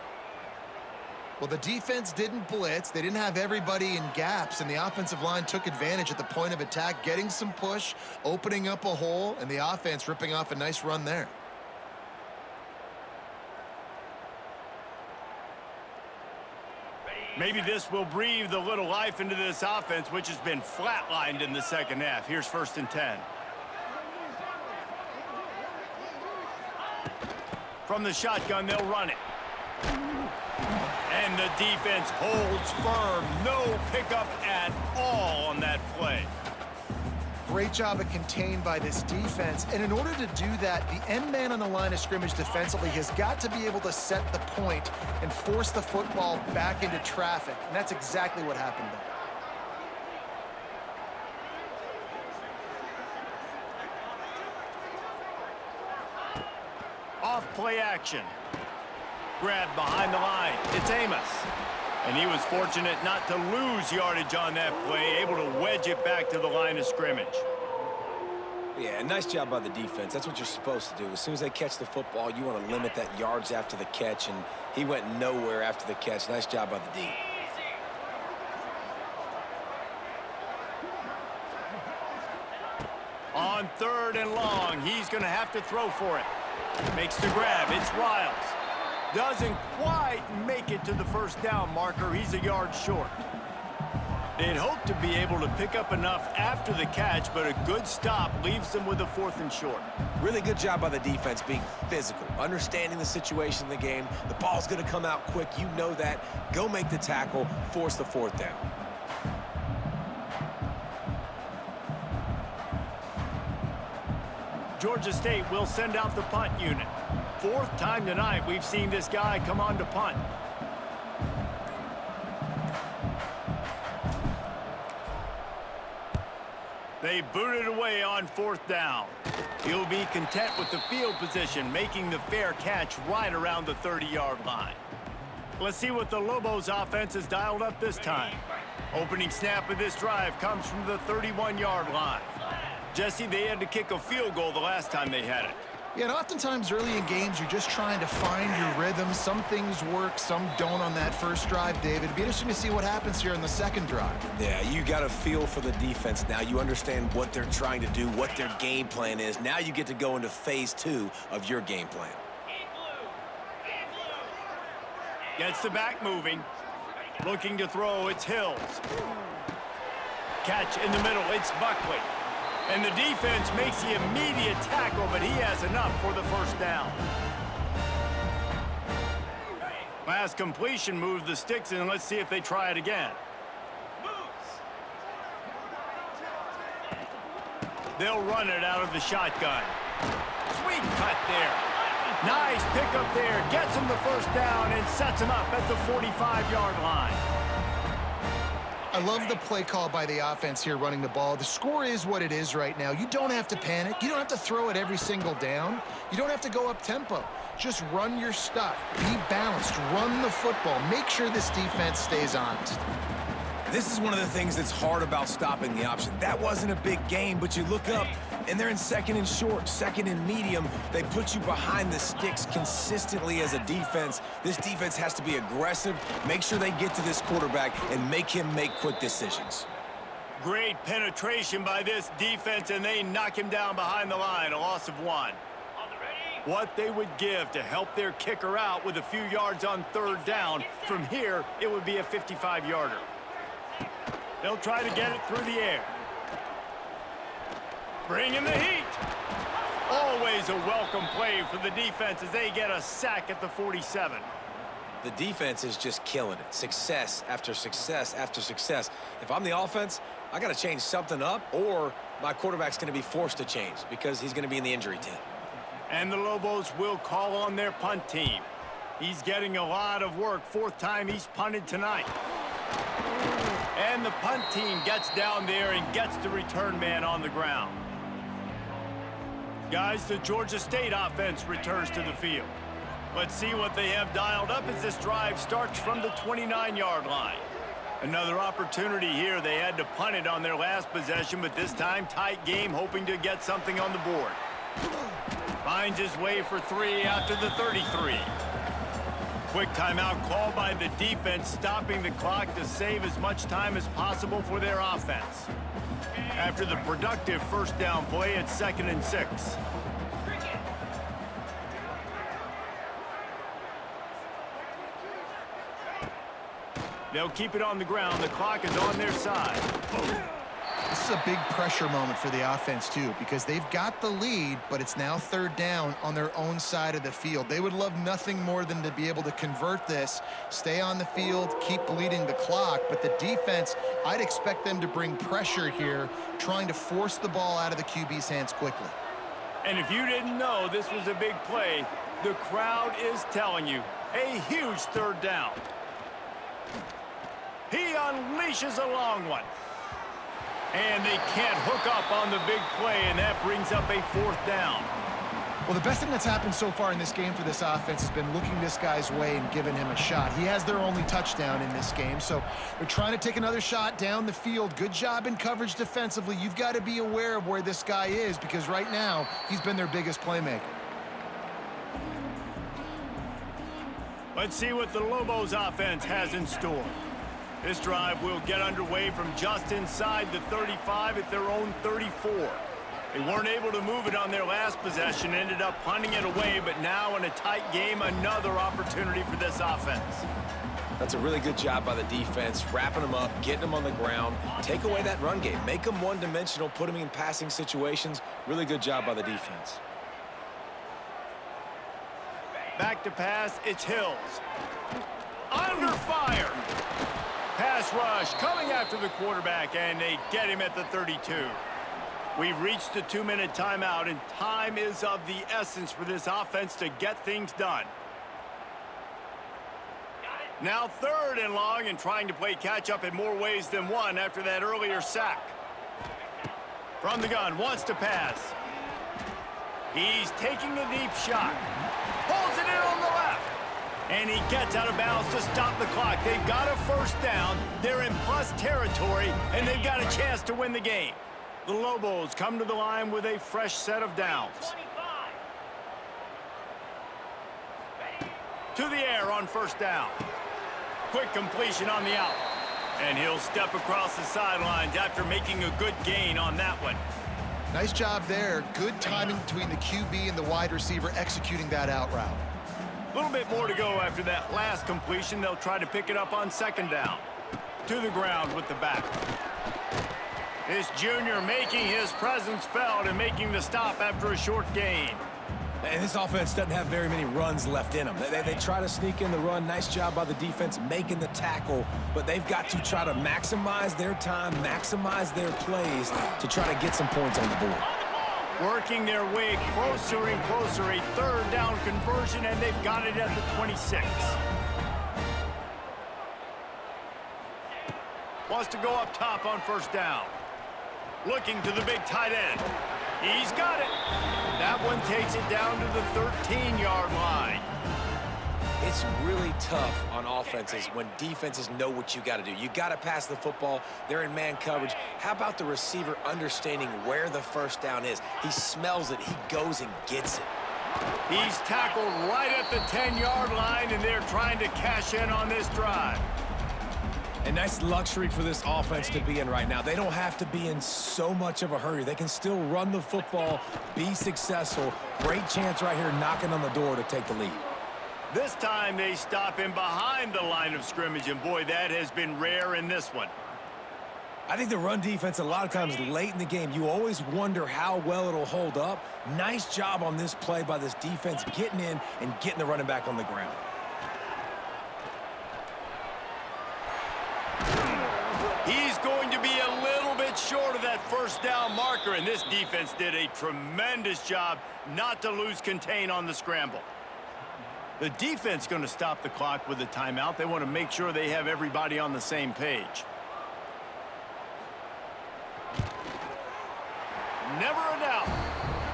Well, the defense didn't blitz. They didn't have everybody in gaps, and the offensive line took advantage at the point of attack, getting some push, opening up a hole, and the offense ripping off a nice run there. Maybe this will breathe a little life into this offense, which has been flatlined in the 2nd half. Here's 1st and 10. From the shotgun, they'll run it. And the defense holds firm. No pickup at all on that play. Great job of contained by this defense. And in order to do that, the end man on the line of scrimmage defensively has got to be able to set the point and force the football back into traffic. And that's exactly what happened there. Off play action. Grab behind the line. It's Amos. And he was fortunate not to lose yardage on that play, able to wedge it back to the line of scrimmage. Yeah, nice job by the defense. That's what you're supposed to do. As soon as they catch the football, you want to limit that yards after the catch, and he went nowhere after the catch. Nice job by the D. On 3rd and long, he's going to have to throw for it. Makes the grab. It's Riles. Doesn't quite make it to the 1st down marker. He's a yard short. They'd hope to be able to pick up enough after the catch, but a good stop leaves them with a 4th and short. Really good job by the defense being physical, understanding the situation in the game. The ball's going to come out quick. You know that. Go make the tackle, force the 4th down. Georgia State will send out the punt unit. 4th time tonight we've seen this guy come on to punt. They boot it away on 4th down. He'll be content with the field position, making the fair catch right around the 30-yard line. Let's see what the Lobos offense has dialed up this time. Opening snap of this drive comes from the 31-yard line. Jesse, they had to kick a field goal the last time they had it. Yeah, and oftentimes early in games, you're just trying to find your rhythm. Some things work, some don't on that first drive, David. It'd be interesting to see what happens here in the 2nd drive. Yeah, you got a feel for the defense now. You understand what they're trying to do, what their game plan is. Now you get to go into phase 2 of your game plan. Gets the back moving. Looking to throw, it's Hills. Catch in the middle, it's Buckley. And the defense makes the immediate tackle, but he has enough for the 1st down. Last completion moved the sticks, and let's see if they try it again. They'll run it out of the shotgun. Sweet cut there. Nice pickup there. Gets him the 1st down and sets him up at the 45-yard line. I love the play call by the offense here running the ball. The score is what it is right now. You don't have to panic. You don't have to throw it every single down. You don't have to go up tempo. Just run your stuff. Be balanced. Run the football. Make sure this defense stays honest. This is one of the things that's hard about stopping the option. That wasn't a big game, but you look up, And they're in second and short, second and medium. They put you behind the sticks consistently as a defense. This defense has to be aggressive, make sure they get to this quarterback, and make him make quick decisions. Great penetration by this defense, and they knock him down behind the line, a loss of 1. What they would give to help their kicker out with a few yards on third down. From here, it would be a 55-yarder. They'll try to get it through the air. Bring in the heat. Always a welcome play for the defense as they get a sack at the 47. The defense is just killing it. Success after success after success. If I'm the offense, I got to change something up, or my quarterback's going to be forced to change because he's going to be in the injury tent. And the Lobos will call on their punt team. He's getting a lot of work. 4th time he's punted tonight. And the punt team gets down there and gets the return man on the ground. Guys, the Georgia State offense returns to the field. Let's see what they have dialed up as this drive starts from the 29-yard line. Another opportunity here. They had to punt it on their last possession, but this time tight game, hoping to get something on the board. Finds his way for 3 after the 33. Quick timeout called by the defense, stopping the clock to save as much time as possible for their offense. After the productive first down play, it's 2nd and 6. They'll keep it on the ground. The clock is on their side. This is a big pressure moment for the offense, too, because they've got the lead, but it's now 3rd down on their own side of the field. They would love nothing more than to be able to convert this, stay on the field, keep bleeding the clock. But the defense, I'd expect them to bring pressure here, trying to force the ball out of the QB's hands quickly. And if you didn't know this was a big play, the crowd is telling you, a huge 3rd down. He unleashes a long one. And they can't hook up on the big play, and that brings up a 4th down. Well, the best thing that's happened so far in this game for this offense has been looking this guy's way and giving him a shot. He has their only touchdown in this game, so they're trying to take another shot down the field. Good job in coverage defensively. You've got to be aware of where this guy is, because right now he's been their biggest playmaker. Let's see what the Lobos offense has in store. This drive will get underway from just inside the 35 at their own 34. They weren't able to move it on their last possession, ended up punting it away, but now in a tight game, another opportunity for this offense. That's a really good job by the defense, wrapping them up, getting them on the ground, take away that run game, make them one-dimensional, put them in passing situations. Really good job by the defense. Back to pass, it's Hills. Under fire. Pass rush coming after the quarterback, and they get him at the 32. We've reached the 2-minute timeout, and time is of the essence for this offense to get things done. Now 3rd and long, and trying to play catch-up in more ways than one after that earlier sack. From the gun, wants to pass. He's taking the deep shot. Pulls it in on the left. And he gets out of bounds to stop the clock. They've got a 1st down. They're in plus territory, and they've got a chance to win the game. The Lobos come to the line with a fresh set of downs. To the air on 1st down. Quick completion on the out. And he'll step across the sidelines after making a good gain on that one. Nice job there. Good timing between the QB and the wide receiver executing that out route. A little bit more to go after that last completion. They'll try to pick it up on 2nd down. To the ground with the back. This junior making his presence felt and making the stop after a short gain. And this offense doesn't have very many runs left in them. They try to sneak in the run. Nice job by the defense making the tackle, but they've got to try to maximize their time, maximize their plays to try to get some points on the board. Working their way closer and closer, a 3rd down conversion, and they've got it at the 26. Wants to go up top on 1st down. Looking to the big tight end. He's got it. That one takes it down to the 13-yard line. It's really tough on offenses when defenses know what you got to do. You got to pass the football. They're in man coverage. How about the receiver understanding where the first down is? He smells it. He goes and gets it. He's tackled right at the 10-yard line, and they're trying to cash in on this drive. A nice luxury for this offense to be in right now. They don't have to be in so much of a hurry. They can still run the football, be successful. Great chance right here knocking on the door to take the lead. This time they stop him behind the line of scrimmage, and boy, that has been rare in this one. I think the run defense, a lot of times late in the game, you always wonder how well it'll hold up. Nice job on this play by this defense getting in and getting the running back on the ground. He's going to be a little bit short of that first down marker, and this defense did a tremendous job not to lose contain on the scramble. The defense going to stop the clock with a timeout. They want to make sure they have everybody on the same page. Never a doubt.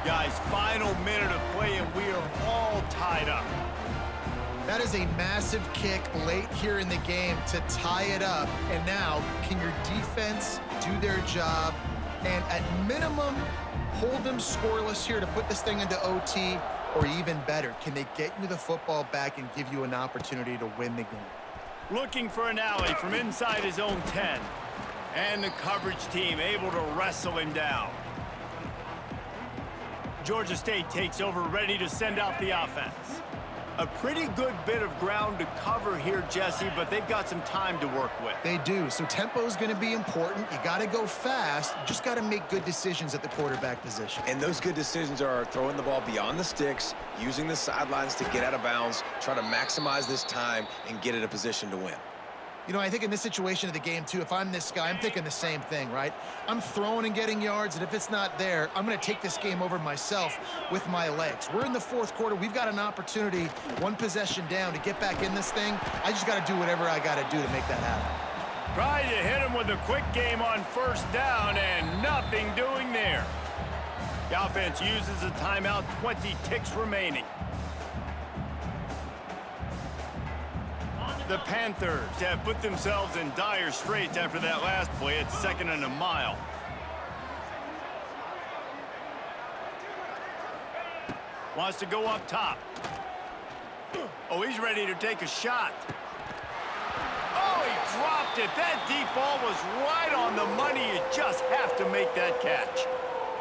Guys, final minute of play, and we are all tied up. That is a massive kick late here in the game to tie it up. And now, can your defense do their job and at minimum hold them scoreless here to put this thing into OT? Or even better, can they get you the football back and give you an opportunity to win the game? Looking for an alley from inside his own 10. And the coverage team able to wrestle him down. Georgia State takes over, ready to send out the offense. A pretty good bit of ground to cover here, Jesse, but they've got some time to work with. They do, so tempo is going to be important. You got to go fast. You just got to make good decisions at the quarterback position. And those good decisions are throwing the ball beyond the sticks, using the sidelines to get out of bounds, try to maximize this time and get in a position to win. You know, I think in this situation of the game, too, if I'm this guy, I'm thinking the same thing, right? I'm throwing and getting yards, and if it's not there, I'm going to take this game over myself with my legs. We're in the fourth quarter. We've got an opportunity, one possession down, to get back in this thing. I just got to do whatever I got to do to make that happen. Try to hit him with a quick game on first down, and nothing doing there. The offense uses a timeout, 20 ticks remaining. The Panthers have put themselves in dire straits after that last play. It's 2nd and a mile. Wants to go up top. Oh, he's ready to take a shot. Oh, he dropped it. That deep ball was right on the money. You just have to make that catch.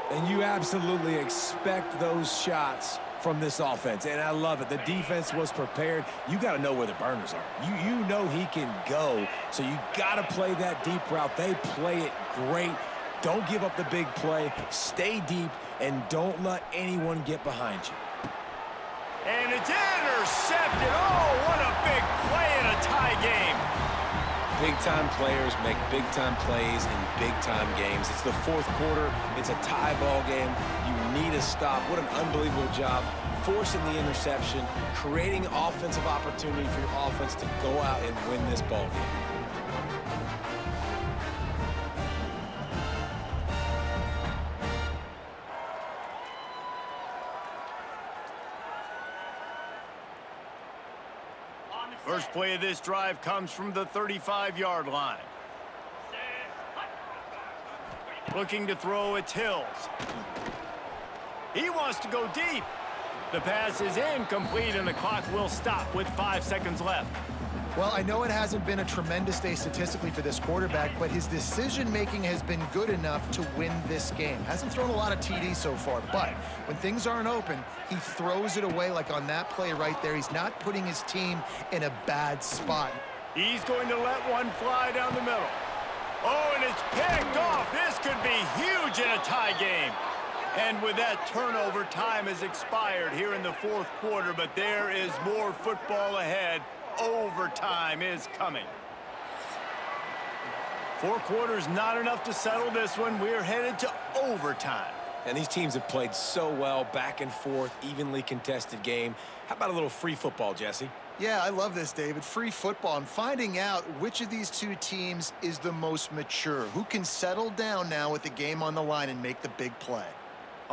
And you absolutely expect those shots from this offense, and I love it. The defense was prepared. You got to know where the burners are. You know he can go, so you got to play that deep route. They play it great. Don't give up the big play. Stay deep, and don't let anyone get behind you. And it's intercepted. Oh, what a big play in a tie game. Big-time players make big-time plays in big-time games. It's the fourth quarter. It's a tie ball game. You need a stop. What an unbelievable job forcing the interception, creating offensive opportunity for your offense to go out and win this ball game. First play of this drive comes from the 35-yard line. Looking to throw, it's Hills. He wants to go deep. The pass is incomplete, and the clock will stop with 5 seconds left. Well, I know it hasn't been a tremendous day statistically for this quarterback, but his decision-making has been good enough to win this game. Hasn't thrown a lot of TDs so far, but when things aren't open, he throws it away like on that play right there. He's not putting his team in a bad spot. He's going to let one fly down the middle. Oh, and it's picked off. This could be huge in a tie game. And with that turnover, time has expired here in the fourth quarter, but there is more football ahead. Overtime is coming. 4 quarters, not enough to settle this one. We're headed to overtime. And these teams have played so well, back and forth, evenly contested game. How about a little free football, Jesse? Yeah, I love this, David. Free football and finding out which of these two teams is the most mature. Who can settle down now with the game on the line and make the big play?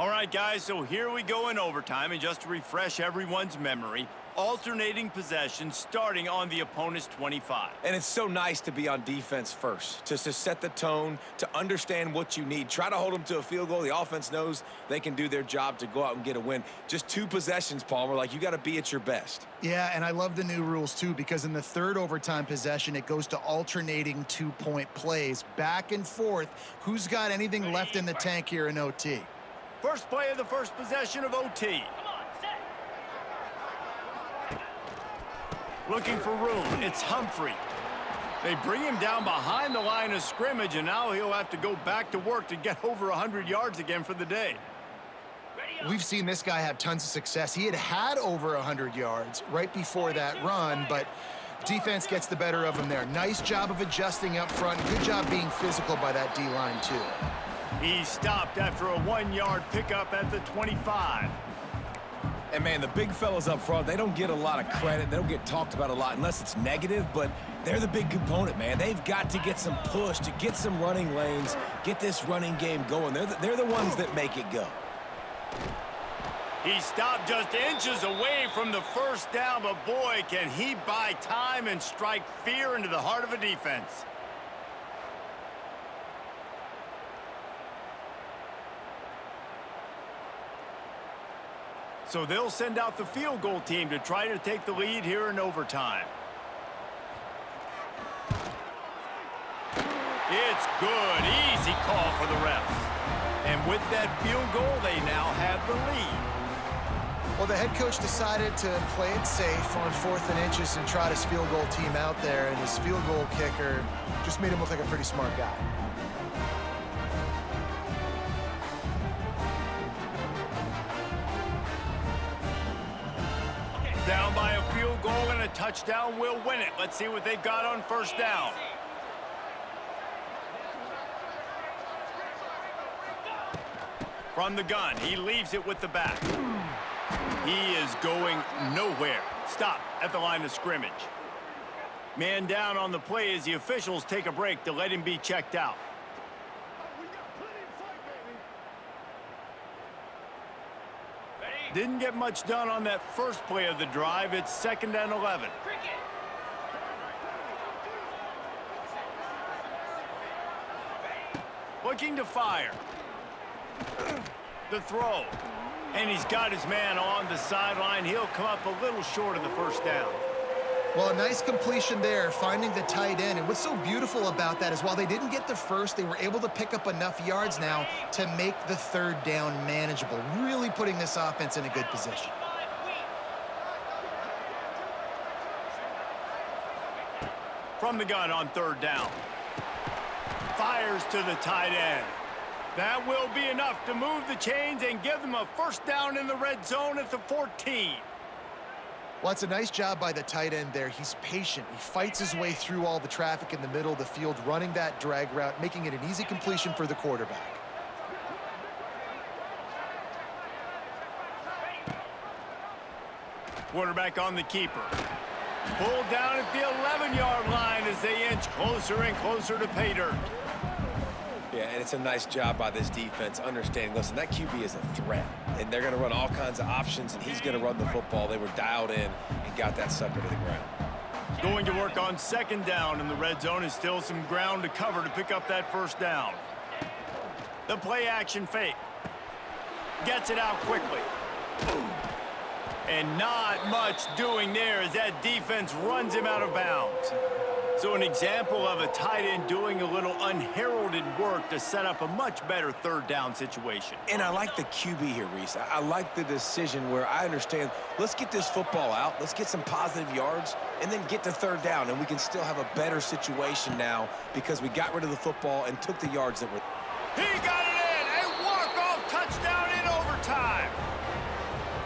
All right, guys, so here we go in overtime, and just to refresh everyone's memory, alternating possession starting on the opponent's 25. And it's so nice to be on defense first, just to set the tone, to understand what you need. Try to hold them to a field goal. The offense knows they can do their job to go out and get a win. Just 2 possessions, Palmer. Like, you got to be at your best. Yeah, and I love the new rules, too, because in the third overtime possession, it goes to alternating 2-point plays, back and forth. Who's got anything left in the tank here in OT? First play of the first possession of OT. Looking for room. It's Humphrey. They bring him down behind the line of scrimmage, and now he'll have to go back to work to get over 100 yards again for the day. We've seen this guy have tons of success. He had over 100 yards right before that run, but defense gets the better of him there. Nice job of adjusting up front. Good job being physical by that D-line, too. He stopped after a 1-yard pickup at the 25. And, man, the big fellas up front, they don't get a lot of credit. They don't get talked about a lot unless it's negative, but they're the big component, man. They've got to get some push, to get some running lanes, get this running game going. They're the ones that make it go. He stopped just inches away from the first down, but, boy, can he buy time and strike fear into the heart of a defense. So they'll send out the field goal team to try to take the lead here in overtime. It's good. Easy call for the refs. And with that field goal, they now have the lead. Well, the head coach decided to play it safe on 4th and inches and trot his field goal team out there, and his field goal kicker just made him look like a pretty smart guy. Down by a field goal and a touchdown will win it. Let's see what they've got on first down. From the gun, he leaves it with the back. He is going nowhere. Stop at the line of scrimmage. Man down on the play as the officials take a break to let him be checked out. Didn't get much done on that first play of the drive. It's 2nd and 11. Looking to fire. The throw. And he's got his man on the sideline. He'll come up a little short of the first down. Well, a nice completion there, finding the tight end. And what's so beautiful about that is while they didn't get the first, they were able to pick up enough yards now to make the 3rd down manageable, really putting this offense in a good position. From the gun on 3rd down. Fires to the tight end. That will be enough to move the chains and give them a first down in the red zone at the 14. Well, it's a nice job by the tight end there. He's patient. He fights his way through all the traffic in the middle of the field, running that drag route, making it an easy completion for the quarterback. Quarterback on the keeper. Pulled down at the 11-yard line as they inch closer and closer to pay dirt. Yeah, and it's a nice job by this defense understanding, listen, that QB is a threat, and they're going to run all kinds of options, and he's going to run the football. They were dialed in and got that sucker to the ground. Going to work on 2nd down in the red zone is still some ground to cover to pick up that first down. The play action fake. Gets it out quickly. And not much doing there as that defense runs him out of bounds. So an example of a tight end doing a little unheralded work to set up a much better 3rd down situation. And I like the QB here, Reese. I like the decision where I understand, let's get this football out, let's get some positive yards, and then get to 3rd down, and we can still have a better situation now because we got rid of the football and took the yards that were... He got it in! A walk-off touchdown in overtime!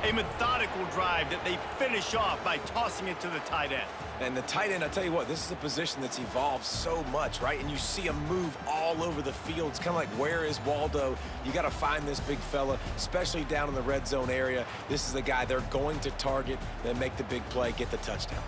A methodical drive that they finish off by tossing it to the tight end. And the tight end, I'll tell you what, this is a position that's evolved so much, right? And you see him move all over the field. It's kind of like, where is Waldo? You got to find this big fella, especially down in the red zone area. This is the guy they're going to target, then make the big play, get the touchdown.